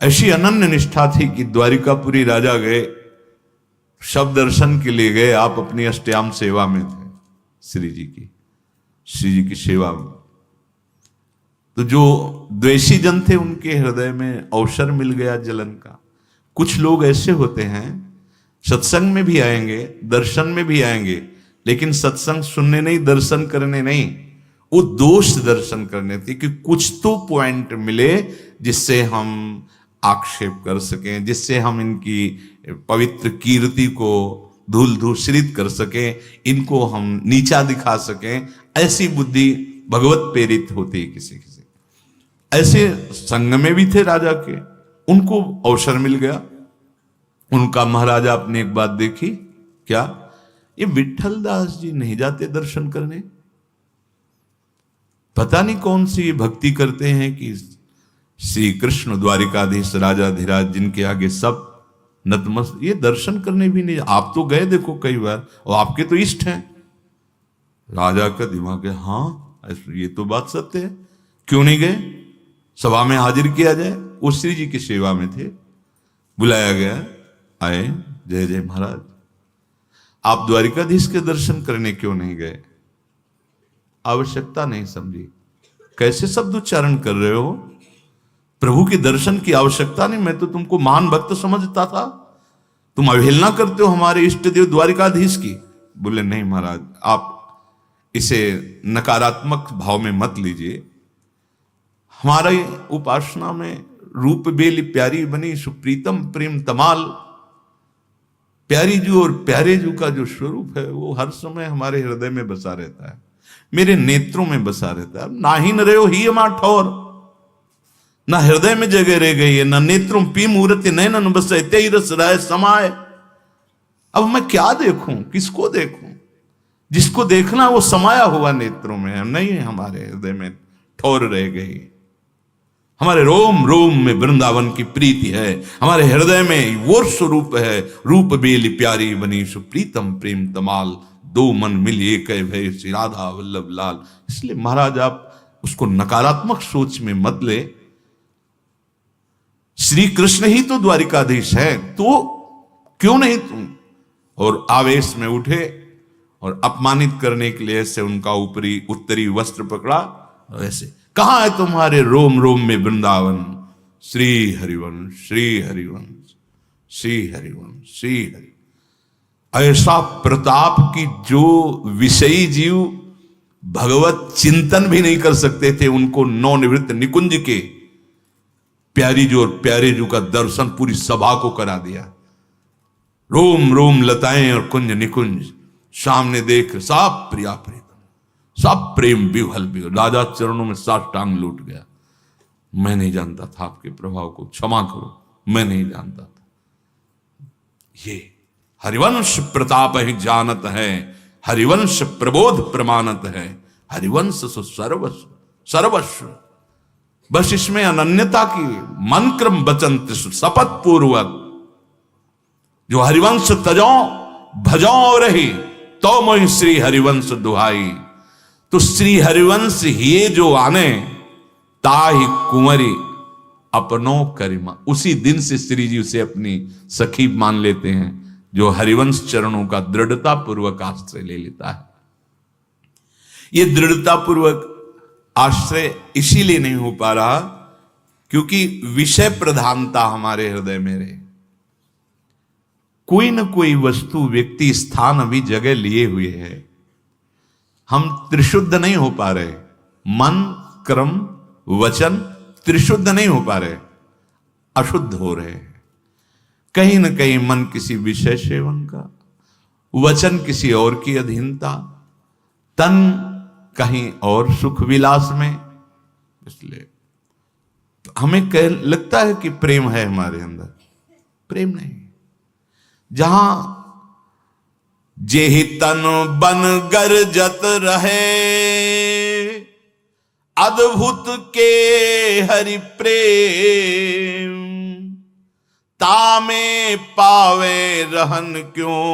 ऐसी अनन्य निष्ठा थी कि द्वारिकापुरी राजा गए, शव दर्शन के लिए गए। आप अपनी अष्टयाम सेवा में थे, श्री जी की सेवा में। तो जो द्वेषी जन थे, उनके हृदय में अवसर मिल गया जलन का। कुछ लोग ऐसे होते हैं, सत्संग में भी आएंगे, दर्शन में भी आएंगे, लेकिन सत्संग सुनने नहीं, दर्शन करने नहीं, वो दोष दर्शन करने थे कि कुछ तो पॉइंट मिले जिससे हम आक्षेप कर सकें, जिससे हम इनकी पवित्र कीर्ति को धूल धूषित कर सकें, इनको हम नीचा दिखा सकें। ऐसी बुद्धि भगवत प्रेरित होती है किसी किसी। ऐसे संग में भी थे राजा के, उनको अवसर मिल गया। उनका महाराजा अपने एक बात देखी, क्या ये विठल दास जी नहीं जाते दर्शन करने? पता नहीं कौन सी भक्ति करते हैं कि श्री कृष्ण द्वारिकाधीश राजा धीराज, जिनके आगे सब नतमस्तक, ये दर्शन करने भी नहीं। आप तो गए देखो कई बार, और आपके तो इष्ट हैं। राजा का दिमाग है, हाँ ये तो बात सत्य है, क्यों नहीं गए? सभा में हाजिर किया जाए। वो श्री जी की सेवा में थे, बुलाया गया, आए, जय जय महाराज, आप द्वारिकाधीश के दर्शन करने क्यों नहीं गए? आवश्यकता नहीं समझी। कैसे शब्द उच्चारण कर रहे हो? प्रभु के दर्शन की आवश्यकता नहीं, मैं तो तुमको महान भक्त समझता था, तुम अवहेलना करते हो हमारे इष्ट देव द्वारिकाधीश की। बोले नहीं महाराज, आप इसे नकारात्मक भाव में मत लीजिए। हमारे उपासना में रूप बेली प्यारी बनी, सुप्रीतम प्रेम तमाल। प्यारी जू और प्यारे जू का जो स्वरूप है, वो हर समय हमारे हृदय में बसा रहता है, मेरे नेत्रों में बसा रहता है। ना ही न रहे हो ही हमार ठौर, ना हृदय में जगह रह गई है, ना नेत्रों पी मूर्ति नैनन बसे ते ही रस राय समाए। अब मैं क्या देखूं, किसको देखूं? जिसको देखना वो समाया हुआ नेत्रों में, हम नहीं है हमारे हृदय में ठोर रह गई। हमारे रोम रोम में वृंदावन की प्रीति है, हमारे हृदय में वो स्वरूप है। रूप बेली प्यारी बनी सुप्रीतम प्रेम तमाल, दो मन मिल एक भय श्री राधा वल्लभ लाल। इसलिए महाराज आप उसको नकारात्मक सोच में मत ले। श्री कृष्ण ही तो द्वारिकाधीश है, तो क्यों नहीं तुम। और आवेश में उठे और अपमानित करने के लिए ऐसे उनका ऊपरी उत्तरी वस्त्र पकड़ा। वैसे कहां है तुम्हारे रोम रोम में वृंदावन, श्री हरिवंश श्री हरिवंश श्री हरिवंश श्री हरि। ऐसा प्रताप की जो विषयी जीव भगवत चिंतन भी नहीं कर सकते थे, उनको नवनिवृत्त निकुंज के प्यारी जो और प्यारे जो का दर्शन पूरी सभा को करा दिया। रोम रोम लताएं और कुंज निकुंज सामने देख सब प्रिया प्रीतम, सब प्रेम विह्वल विह्वल। राजा चरणों में साष्टांग लूट गया। मैं नहीं जानता था आपके प्रभाव को, क्षमा करो, मैं नहीं जानता था। ये हरिवंश प्रताप ही जानत है, हरिवंश प्रबोध प्रमाणत है, हरिवंश सो सर्वस्व सर्वस्व। बस इसमें अनन्यता की मन क्रम वचन शपथ पूर्वक जो हरिवंश तजो भजो रही तो मोहि श्री हरिवंश दुहाई। तो श्री हरिवंश ये जो आने ताहि कुंवरी अपनो करिमा। उसी दिन से श्री जी उसे अपनी सखी मान लेते हैं जो हरिवंश चरणों का दृढ़ता पूर्वक आश्रय ले लेता है। ये दृढ़ता पूर्वक आश्रय इसीलिए नहीं हो पा रहा क्योंकि विषय प्रधानता हमारे हृदय में रहे। कोई न कोई वस्तु व्यक्ति स्थान अभी जगह लिए हुए है, हम त्रिशुद्ध नहीं हो पा रहे। मन क्रम वचन त्रिशुद्ध नहीं हो पा रहे, अशुद्ध हो रहे हैं। कहीं न कहीं मन किसी विषय सेवन का, वचन किसी और की अधीनता, तन कहीं और सुख विलास में। इसलिए हमें लगता है कि प्रेम है हमारे अंदर, प्रेम नहीं। जहां जेहि तन बन गरजत रहे, अद्भुत के हरि प्रेम, तामे पावे रहन क्यों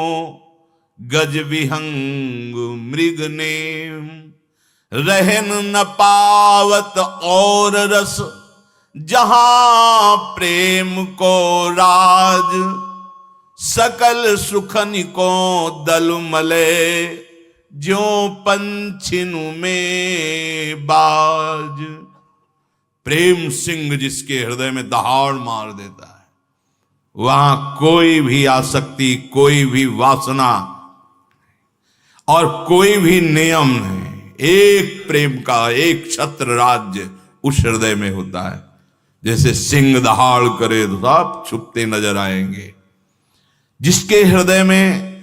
गज विहंग मृग नेम। रहन न पावत और रस, जहां प्रेम को राज, सकल सुखन को दल मले, ज्यों पंछिनु में बाज। प्रेम सिंह जिसके हृदय में दहाड़ मार देता है, वहां कोई भी आसक्ति, कोई भी वासना और कोई भी नियम नहीं। एक प्रेम का एक छत्र राज्य उस हृदय में होता है। जैसे सिंह दहाड़ करे तो सब छुपते नजर आएंगे। जिसके हृदय में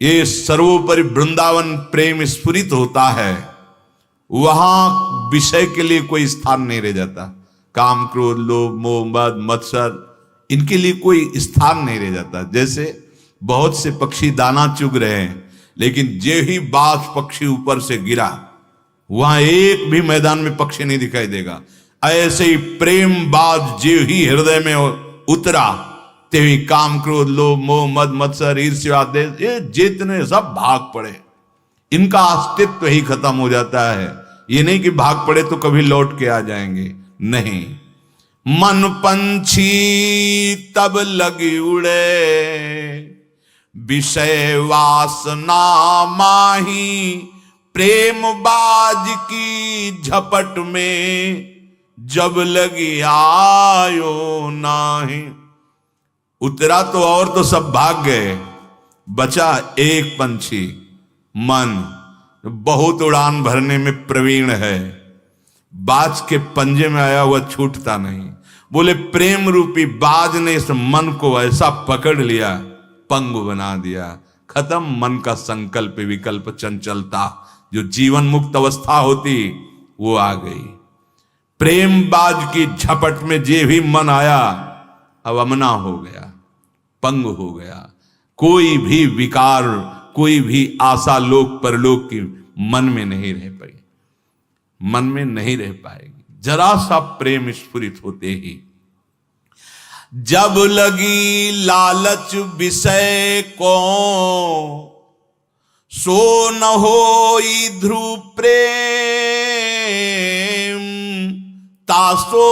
ये सर्वोपरि वृंदावन प्रेम स्फुरित होता है, वहां विषय के लिए कोई स्थान नहीं रह जाता। काम क्रोध लोभ मोह मद मत्सर, इनके लिए कोई स्थान नहीं रह जाता। जैसे बहुत से पक्षी दाना चुग रहे हैं, लेकिन जे ही बाज पक्षी ऊपर से गिरा, वहां एक भी मैदान में पक्षी नहीं दिखाई देगा। ऐसे ही प्रेम बाज जे ही हृदय में उतरा, ते ही काम क्रोध लोभ मोह मद मत्सर ईर्ष्या देश, ये जितने सब भाग पड़े, इनका अस्तित्व ही खत्म हो जाता है। ये नहीं कि भाग पड़े तो कभी लौट के आ जाएंगे, नहीं। मन पंछी तब लगी उड़े, विषय वासना माही, प्रेम बाज की झपट में, जब लगी आयो नाही। उतरा तो और तो सब भाग गए, बचा एक पंछी मन, बहुत उड़ान भरने में प्रवीण है, बाज के पंजे में आया हुआ छूटता नहीं। बोले प्रेम रूपी बाज ने इस मन को ऐसा पकड़ लिया, पंगु बना दिया। खत्म मन का संकल्प विकल्प चंचलता, जो जीवन मुक्त अवस्था होती वो आ गई। प्रेम बाज की झपट में जे भी मन आया, अब अमना हो गया, पंग हो गया। कोई भी विकार, कोई भी आशा लोक परलोक की मन में नहीं रह पाई, मन में नहीं रह पाएगी। जरा सा प्रेम स्फुरित होते ही जब लगी लालच विषय को, सो न होई ध्रुव प्रेम, तासो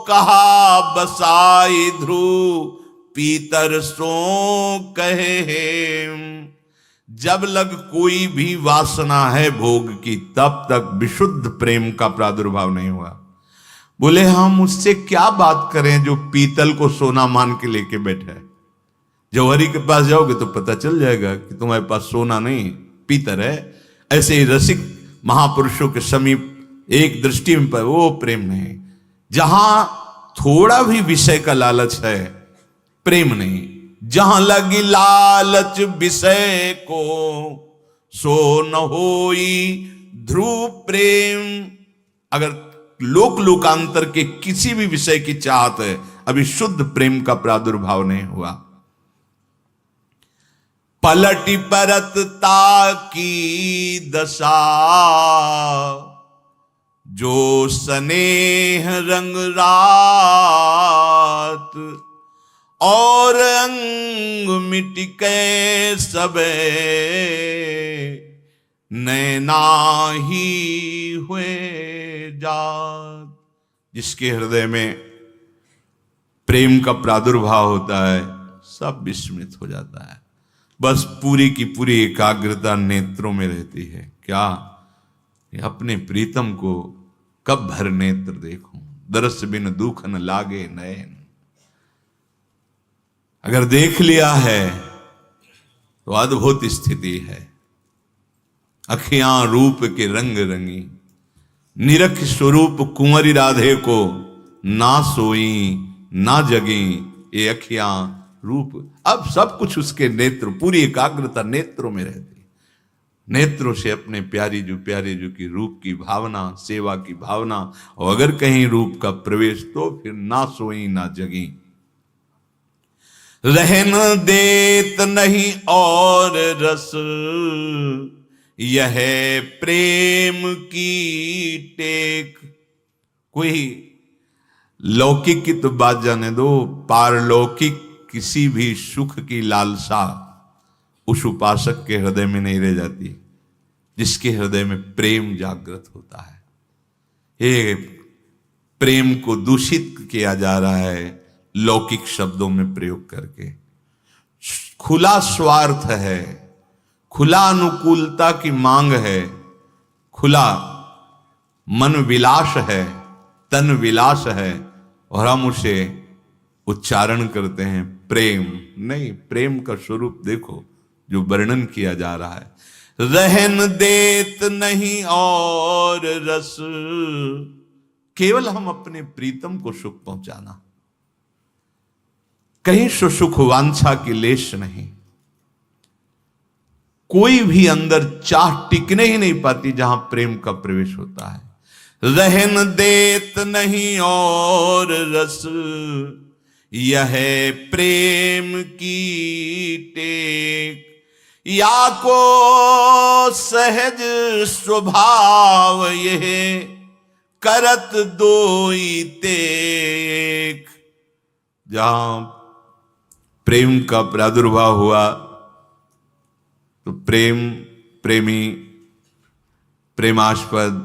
कहा बसाई ध्रुव पीतर सो कहे। जब लग कोई भी वासना है भोग की, तब तक विशुद्ध प्रेम का प्रादुर्भाव नहीं हुआ। बोले हम उससे क्या बात करें जो पीतल को सोना मान के लेके बैठा है। जौहरी के पास जाओगे तो पता चल जाएगा कि तुम्हारे पास सोना नहीं पीतल है। ऐसे ही रसिक महापुरुषों के समीप एक दृष्टि में वो प्रेम नहीं। जहां थोड़ा भी विषय का लालच है प्रेम नहीं। जहां लगी लालच विषय को, सो न होई ध्रुव प्रेम। अगर लोक लोकांतर के किसी भी विषय की चाहत है, अभी शुद्ध प्रेम का प्रादुर्भाव नहीं हुआ। पलटी परतता की दशा, जो स्नेह रंग रात, और अंग मिट के सबे नैना ही हुए जात। जिसके हृदय में प्रेम का प्रादुर्भाव होता है सब विस्मित हो जाता है। बस पूरी की पूरी एकाग्रता नेत्रों में रहती है। क्या अपने प्रीतम को कब भर नेत्र देखूं, दरस बिन दुख न लागे नयन। अगर देख लिया है तो अद्भुत स्थिति है। अखियां रूप के रंग रंगी, निरख स्वरूप कुंवरी राधे को, ना सोई ना जगी ये अखियां रूप। अब सब कुछ उसके नेत्र, पूरी एकाग्रता नेत्रों में रहती। नेत्रों से अपने प्यारी जो की रूप की भावना, सेवा की भावना, और अगर कहीं रूप का प्रवेश तो फिर ना सोई ना जगी। रहन देत नहीं और रस, यह प्रेम की टेक। कोई लौकिक की तो बात जाने दो, पारलौकिक किसी भी सुख की लालसा उस उपासक के हृदय में नहीं रह जाती, जिसके हृदय में प्रेम जागृत होता है। ये प्रेम को दूषित किया जा रहा है लौकिक शब्दों में प्रयोग करके। खुला स्वार्थ है, खुला अनुकूलता की मांग है, खुला मन विलास है, तन विलास है, और हम उसे उच्चारण करते हैं प्रेम। नहीं, प्रेम का स्वरूप देखो जो वर्णन किया जा रहा है। रहन देत नहीं और रस, केवल हम अपने प्रीतम को सुख पहुंचाना, कहीं सुख वांछा की लेश नहीं। कोई भी अंदर चाह टिकने ही नहीं पाती जहां प्रेम का प्रवेश होता है। रहन देत नहीं और रस, यह प्रेम की टेक। या को सहज स्वभाव यह करत दोई तेक। जहां प्रेम का प्रादुर्भाव हुआ तो प्रेमी प्रेमास्पद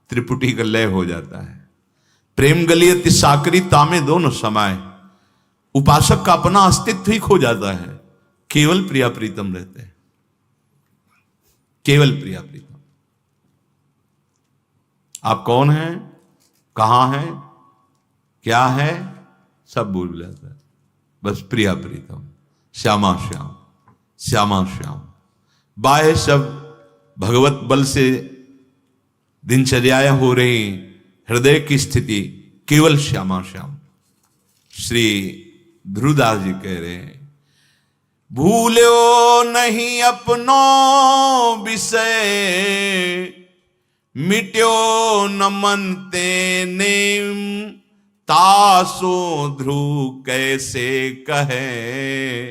त्रिपुटी का लय हो जाता है। प्रेम गलियत साकरी तामे दोनों समाये। उपासक का अपना अस्तित्व ही खो जाता है, केवल प्रिया प्रीतम रहते हैं, केवल प्रिया प्रीतम। आप कौन हैं, कहां हैं, क्या है, सब भूल जाता है। बस प्रिया प्रीतम, श्यामा श्याम, श्यामा श्याम। बाह्य सब भगवत बल से दिनचर्याएं हो रही, हृदय की स्थिति केवल श्यामा श्याम। श्री ध्रुवदास जी कह रहे हैं, भूलो नहीं अपनो विषय, मिट्यो न मन तेने। तासो ध्रुव कैसे कहे,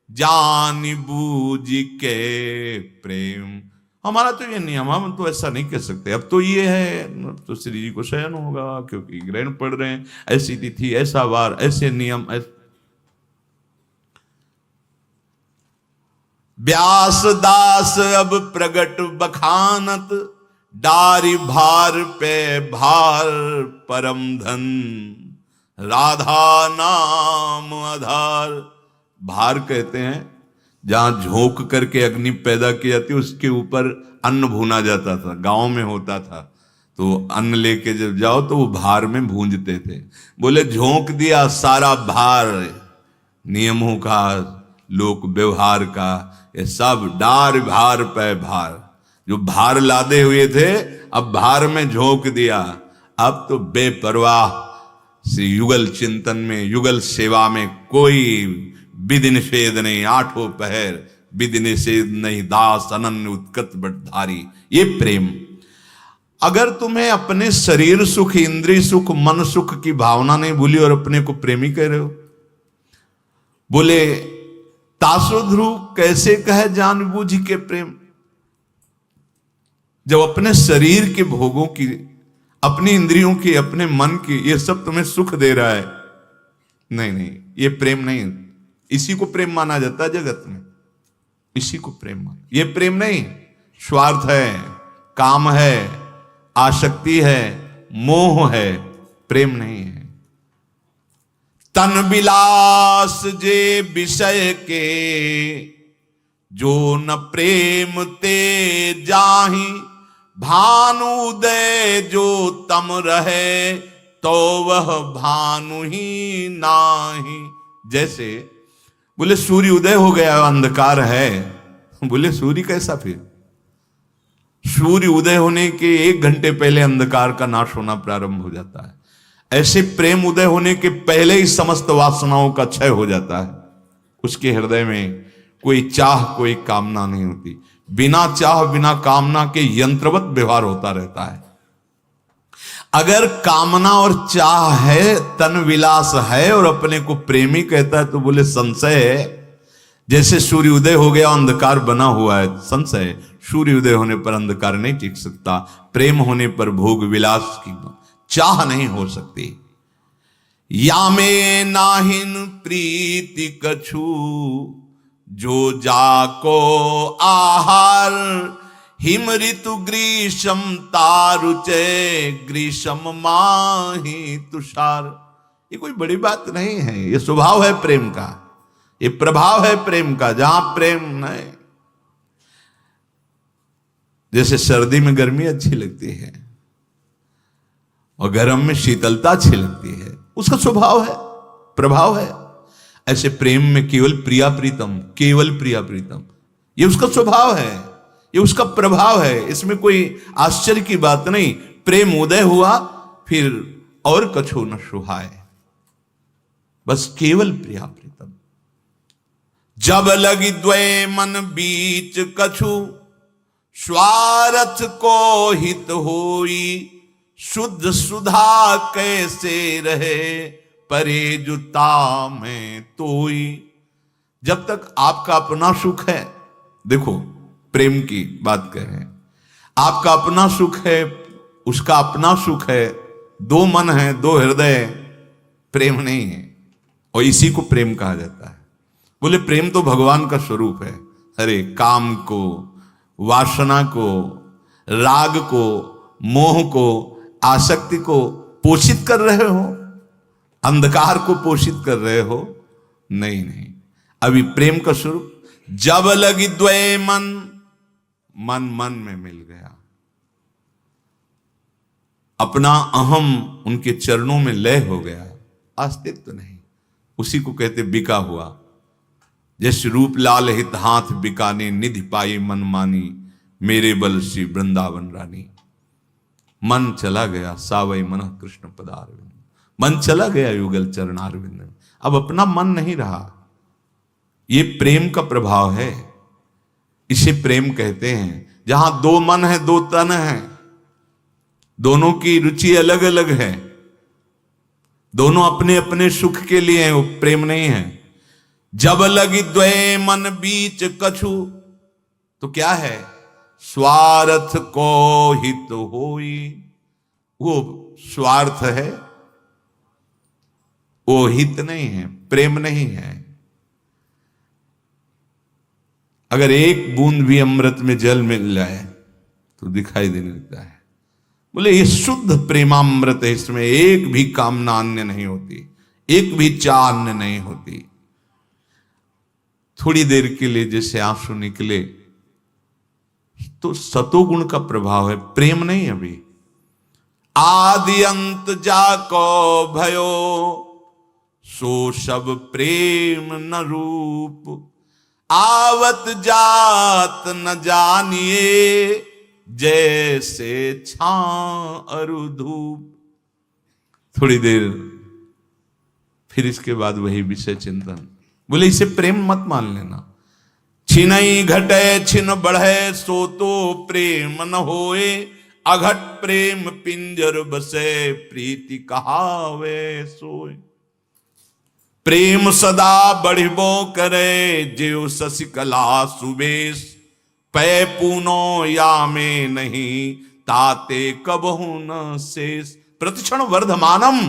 जान बूझ के प्रेम। हमारा तो ये नियम, हम तो ऐसा नहीं कह सकते। अब तो ये है, अब तो श्री जी को शयन होगा क्योंकि ग्रहण पड़ रहे हैं, ऐसी तिथि, ऐसा वार, ऐसे नियम, व्यास दास अब प्रगट बखानत, डारी भार पे भार परम धन, राधा नाम आधार। भार कहते हैं जहां झोंक करके अग्नि पैदा की जाती है, उसके ऊपर अन्न भूना जाता था, गांव में होता था। तो अन्न लेके जब जाओ तो वो भार में भूंजते थे। बोले झोंक दिया सारा भार, नियमों का, लोक व्यवहार का, ये सब डार भार पे भार। जो भार लादे हुए थे अब भार में झोंक दिया। अब तो बेपरवाह से युगल चिंतन में, युगल सेवा में कोई विधि निषेध नहीं, आठों पहर विधि निषेध नहीं, दास अनन्य उत्कट बटधारी। ये प्रेम। अगर तुम्हें अपने शरीर सुख, इंद्रिय सुख, मन सुख की भावना नहीं भूली और अपने को प्रेमी कह रहे हो। बोले तासो ध्रुव कैसे कहे जानबूझ के प्रेम। जब अपने शरीर के भोगों की, अपनी इंद्रियों की, अपने मन की, ये सब तुम्हें सुख दे रहा है, नहीं नहीं, ये प्रेम नहीं। इसी को प्रेम माना जाता है जगत में, इसी को प्रेम माना। ये प्रेम नहीं, स्वार्थ है, काम है, आसक्ति है, मोह है, प्रेम नहीं है। तन विलास जे विषय के, जो न प्रेम ते जाहि, भानुदय जो तम रहे, तो वह भानु ही नाही। जैसे बोले सूर्य उदय हो गया, अंधकार है। बोले सूर्य कैसा फिर? सूर्य उदय होने के 1 घंटे पहले अंधकार का नाश होना प्रारंभ हो जाता है। ऐसे प्रेम उदय होने के पहले ही समस्त वासनाओं का क्षय हो जाता है। उसके हृदय में कोई चाह, कोई कामना नहीं होती। बिना चाह, बिना कामना के यंत्रवत व्यवहार होता रहता है। अगर कामना और चाह है, तन विलास है और अपने को प्रेमी कहता है, तो बोले संशय है। जैसे सूर्य उदय हो गया, अंधकार बना हुआ है, संशय है। सूर्य उदय होने पर अंधकार नहीं टिक सकता। प्रेम होने पर भोग विलास की चाह नहीं हो सकती। या में नाहिन प्रीति कछु, जो जाको आहार, हिम ऋतु ग्रीष्म तारुचे, ग्रीष्म माही तुषार। ये कोई बड़ी बात नहीं है, ये स्वभाव है प्रेम का, ये प्रभाव है प्रेम का। जहां प्रेम नहीं, जैसे सर्दी में गर्मी अच्छी लगती है और गर्म में शीतलता अच्छी लगती है, उसका स्वभाव है, प्रभाव है। ऐसे प्रेम में केवल प्रिया प्रीतम, केवल प्रिया प्रीतम, ये उसका स्वभाव है, ये उसका प्रभाव है। इसमें कोई आश्चर्य की बात नहीं। प्रेम उदय हुआ फिर और कछु न सुहाए, बस केवल प्रिया प्रीतम। जब लगी द्वय मन बीच कछु, स्वार्थ को हित होई, शुद्ध सुधा कैसे रहे, परे जुता में तोई। जब तक आपका अपना सुख है, देखो प्रेम की बात कर रहे हैं, आपका अपना सुख है, उसका अपना सुख है, 2 मन है, 2 हृदय, प्रेम नहीं है। और इसी को प्रेम कहा जाता है। बोले प्रेम तो भगवान का स्वरूप है। अरे काम को, वासना को, राग को, मोह को, आसक्ति को पोषित कर रहे हो, अंधकार को पोषित कर रहे हो? नहीं नहीं, अभी प्रेम का स्वरूप। जब लगी द्वय मन, मन मन में मिल गया, अपना अहम उनके चरणों में लय हो गया, अस्तित्व नहीं, उसी को कहते बिका हुआ। जैसे रूप लाल हित हाथ बिकाने, निधि पाई मन मानी, मेरे बल श्री वृंदावन रानी। मन चला गया सावई मन कृष्ण पदारविंद, मन चला गया युगल चरणारविंद। अब अपना मन नहीं रहा। ये प्रेम का प्रभाव है, इसे प्रेम कहते हैं। जहां 2 मन है, 2 तन है, दोनों की रुचि अलग अलग है, दोनों अपने अपने सुख के लिए हैं, वो प्रेम नहीं है। जब लगी द्वय मन बीच कछु, तो क्या है, स्वार्थ को हित होई। वो स्वार्थ है, वो हित नहीं है, प्रेम नहीं है। अगर एक बूंद भी अमृत में जल मिल जाए तो दिखाई देने लगता है। बोले ये शुद्ध प्रेमामृत है, इसमें एक भी कामना अन्य नहीं होती, एक भी चाह अन्य नहीं होती। थोड़ी देर के लिए जैसे आंसू निकले तो सतोगुण का प्रभाव है, प्रेम नहीं। अभी आदि अंत जाको भयो, सो सब प्रेम न रूप। आवत जात न जानिए, जैसे छां अरु धूप। थोड़ी देर फिर इसके बाद वही विषय चिंतन। बोले इसे प्रेम मत मान लेना। छिनई घटे छिन बढ़े, सो तो प्रेम न होए। अघट प्रेम पिंजर बसे, प्रीति कहावे सोए। प्रेम सदा बढ़िबो करे, ज्यो शशिकला सुबेश। पै पूनो या में नहीं, ताते कबहु न शेष। प्रतिक्षण वर्धमानम।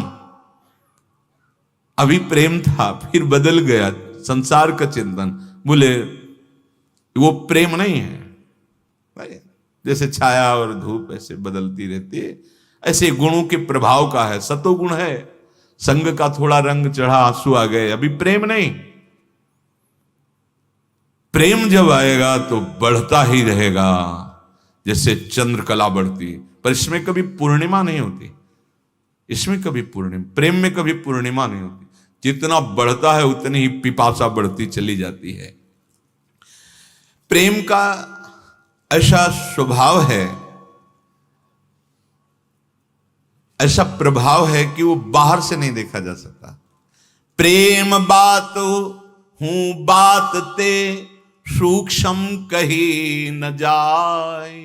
अभी प्रेम था, फिर बदल गया, संसार का चिंतन। बोले वो प्रेम नहीं है भाई। जैसे छाया और धूप ऐसे बदलती रहती है, ऐसे गुणों के प्रभाव का है। सतोगुण है, संग का थोड़ा रंग चढ़ा, आंसू आ गए, अभी प्रेम नहीं। प्रेम जब आएगा तो बढ़ता ही रहेगा, जैसे चंद्रकला बढ़ती। पर इसमें कभी पूर्णिमा नहीं होती, इसमें कभी पूर्णिमा, प्रेम में कभी पूर्णिमा नहीं होती। जितना बढ़ता है उतनी ही पिपासा बढ़ती चली जाती है। प्रेम का ऐसा स्वभाव है, ऐसा प्रभाव है कि वो बाहर से नहीं देखा जा सकता। प्रेम बात हूं बात ते, सूक्ष्म कही न जाए।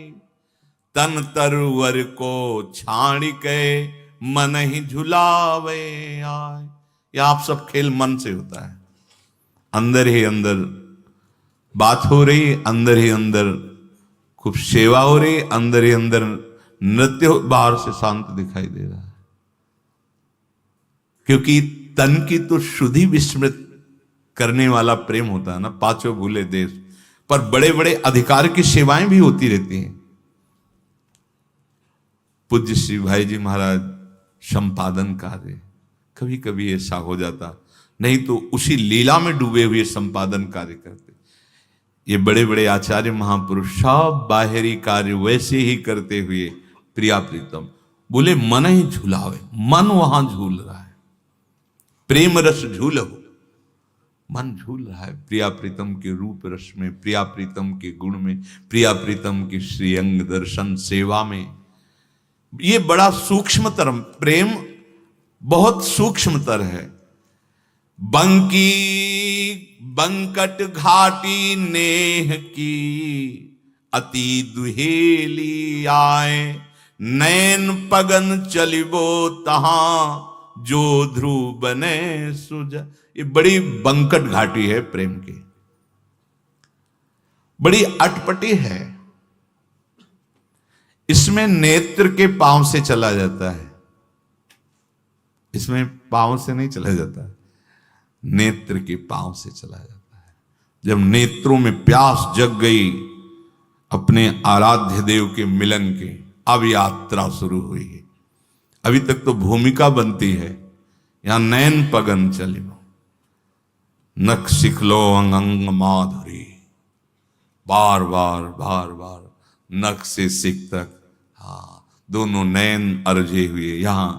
तन तरवर को छाड़ के, मन ही झुलावे आए। यह आप सब खेल मन से होता है। अंदर ही अंदर बात हो रही, अंदर ही अंदर खूब सेवा हो रही, अंदर ही अंदर नृत्य बाहर से शांत दिखाई दे रहा है। क्योंकि तन की तो शुद्धि विस्मृत करने वाला प्रेम होता है ना, पांचों भूले देश। पर बड़े बड़े अधिकार की सेवाएं भी होती रहती हैं। पूज्य श्री भाई जी महाराज संपादन कार्य, कभी कभी ऐसा हो जाता, नहीं तो उसी लीला में डूबे हुए संपादन कार्य करते। ये बड़े बड़े आचार्य महापुरुष सब बाहरी कार्य वैसे ही करते हुए प्रिया प्रीतम। बोले मन ही झूलावे, मन वहां झूल रहा है। प्रेम रस झूलो, मन झूल रहा है प्रिया प्रीतम के रूप रस में, प्रिया प्रीतम के गुण में, प्रिया प्रीतम की श्रीअंग दर्शन सेवा में। ये बड़ा सूक्ष्मतर प्रेम, बहुत सूक्ष्मतर है। बंकी बंकट घाटी नेह की, अति दुहेली आए। नैन पगन चलिबो तहां, जो ध्रुव बने सुज। ये बड़ी बंकट घाटी है प्रेम की, बड़ी अटपटी है। इसमें नेत्र के पांव से चला जाता है, इसमें पांव से नहीं चला जाता, नेत्र के पांव से चला जाता है। जब नेत्रों में प्यास जग गई अपने आराध्य देव के मिलन की, अब यात्रा शुरू हुई है। अभी तक तो भूमिका बनती है, यहां नैन पगन चलिबो, नख सिखलो अंग अंग माधुरी। बार बार नख से सिख तक, हाँ, दोनों नैन अर्जे हुए। यहां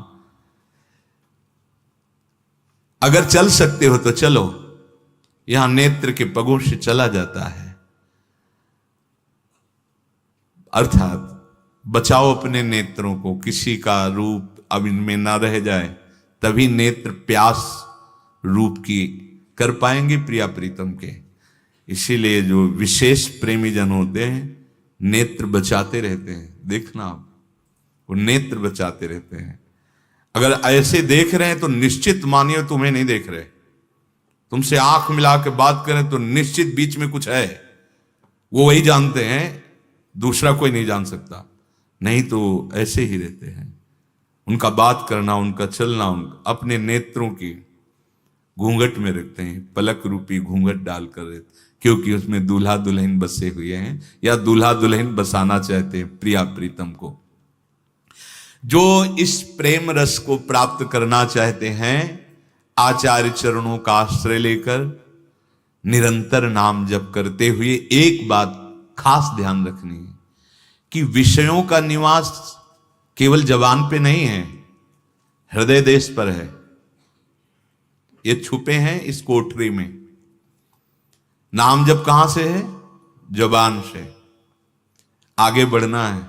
अगर चल सकते हो तो चलो, यहां नेत्र के पगों से चला जाता है। अर्थात बचाओ अपने नेत्रों को, किसी का रूप अब इनमें ना रह जाए, तभी नेत्र प्यास रूप की कर पाएंगे प्रिया प्रीतम के। इसीलिए जो विशेष प्रेमी जन होते हैं नेत्र बचाते रहते हैं। देखना आप, वो नेत्र बचाते रहते हैं। अगर ऐसे देख रहे हैं तो निश्चित मानिए तुम्हें नहीं देख रहे, तुमसे आंख मिला के बात करें तो निश्चित बीच में कुछ है, वो वही जानते हैं, दूसरा कोई नहीं जान सकता। नहीं तो ऐसे ही रहते हैं। उनका बात करना, उनका चलना, उनका अपने नेत्रों की घूंघट में रखते हैं, पलक रूपी घूंघट डालकर रहते, क्योंकि उसमें दूल्हा दुल्हन बसे हुए हैं या दूल्हा दुल्हन बसाना चाहते हैं प्रिया प्रीतम को। जो इस प्रेम रस को प्राप्त करना चाहते हैं, आचार्य चरणों का आश्रय लेकर निरंतर नाम जप करते हुए एक बात खास ध्यान रखनी है कि विषयों का निवास केवल जबान पे नहीं है, हृदय देश पर है। ये छुपे हैं इस कोठरी में। नाम जप कहां से है? जबान से। आगे बढ़ना है।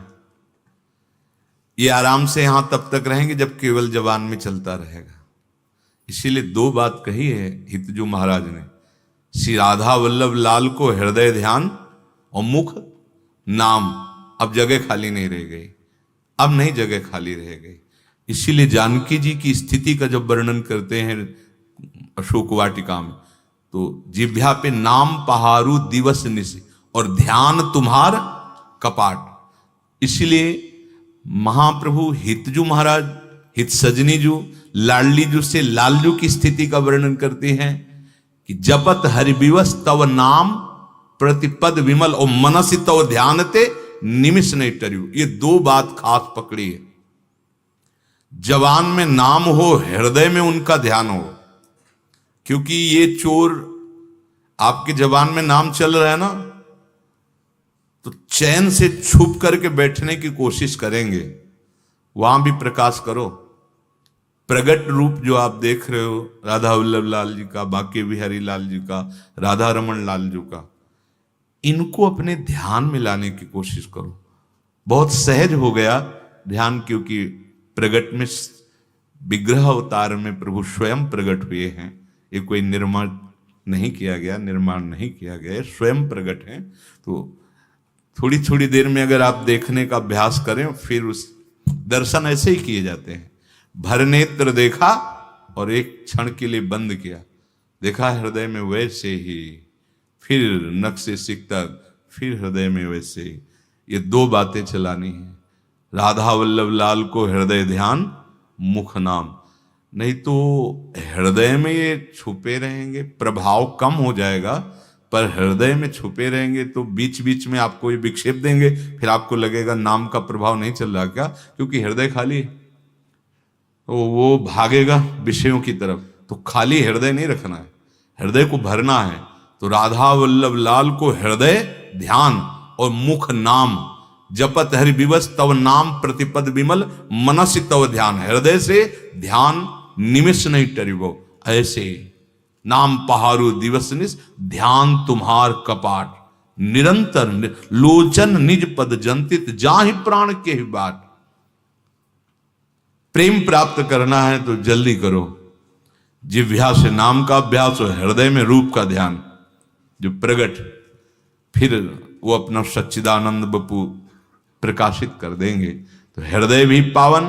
ये आराम से यहां तब तक रहेंगे जब केवल जबान में चलता रहेगा। इसीलिए दो बात कही है हितजू महाराज ने, श्री राधा वल्लभ लाल को हृदय ध्यान और मुख नाम। अब जगह खाली नहीं रह गई, अब नहीं जगह खाली रह गई। इसीलिए जानकी जी की स्थिति का जब वर्णन करते हैं अशोक वाटिका में, तो जिह्वा पे नाम पहारू दिवस निश और ध्यान तुम्हार कपाट। इसलिए महाप्रभु हितजू महाराज, हित सजनी जू, लाडली जू से लालजू की स्थिति का वर्णन करते हैं कि जपत हरिविवस तव नाम प्रतिपद विमल और मनसी तव ध्यानते निमिष नहीं टर्यू। ये दो बात खास पकड़ी है। जबान में नाम हो, हृदय में उनका ध्यान हो। क्योंकि ये चोर आपके जबान में नाम चल रहा है ना, तो चैन से छुप करके बैठने की कोशिश करेंगे। वहां भी प्रकाश करो। प्रगट रूप जो आप देख रहे हो राधा वल्लभ लाल जी का, बांके बिहारी लाल जी का, राधा रमन लाल जी का, इनको अपने ध्यान में लाने की कोशिश करो। बहुत सहज हो गया ध्यान, क्योंकि प्रगट में विग्रह अवतार में प्रभु स्वयं प्रकट हुए हैं। ये कोई निर्माण नहीं किया गया, निर्माण नहीं किया गया, स्वयं प्रकट है। तो थोड़ी थोड़ी देर में अगर आप देखने का अभ्यास करें, फिर उस दर्शन ऐसे ही किए जाते हैं। भर नेत्र देखा और एक क्षण के लिए बंद किया, देखा हृदय में वैसे ही, फिर नख से सिक तक, फिर हृदय में वैसे ही। ये दो बातें चलानी है। राधा वल्लभ लाल को हृदय ध्यान, मुख नाम। नहीं तो हृदय में ये छुपे रहेंगे, प्रभाव कम हो जाएगा, पर हृदय में छुपे रहेंगे तो बीच बीच में आपको ये विक्षेप देंगे, फिर आपको लगेगा नाम का प्रभाव नहीं चल रहा क्या, क्योंकि हृदय खाली है। तो वो भागेगा विषयों की तरफ। तो खाली हृदय नहीं रखना है, हृदय को भरना है। तो राधा वल्लभ लाल को हृदय ध्यान और मुख नाम। जपत हरि विवस तव नाम प्रतिपद विमल मनसि तव ध्यान। हृदय से ध्यान निमिष नहीं टरिबो। ऐसे नाम पहारू दिवस निश ध्यान तुम्हार कपाट। निरंतर लोचन निज पद जंतित जाहि प्राण के ही बाट। प्रेम प्राप्त करना है तो जल्दी करो। जिह्वा से नाम का अभ्यास और हृदय में रूप का ध्यान जो प्रगट, फिर वो अपना सच्चिदानंद बपू प्रकाशित कर देंगे। तो हृदय भी पावन,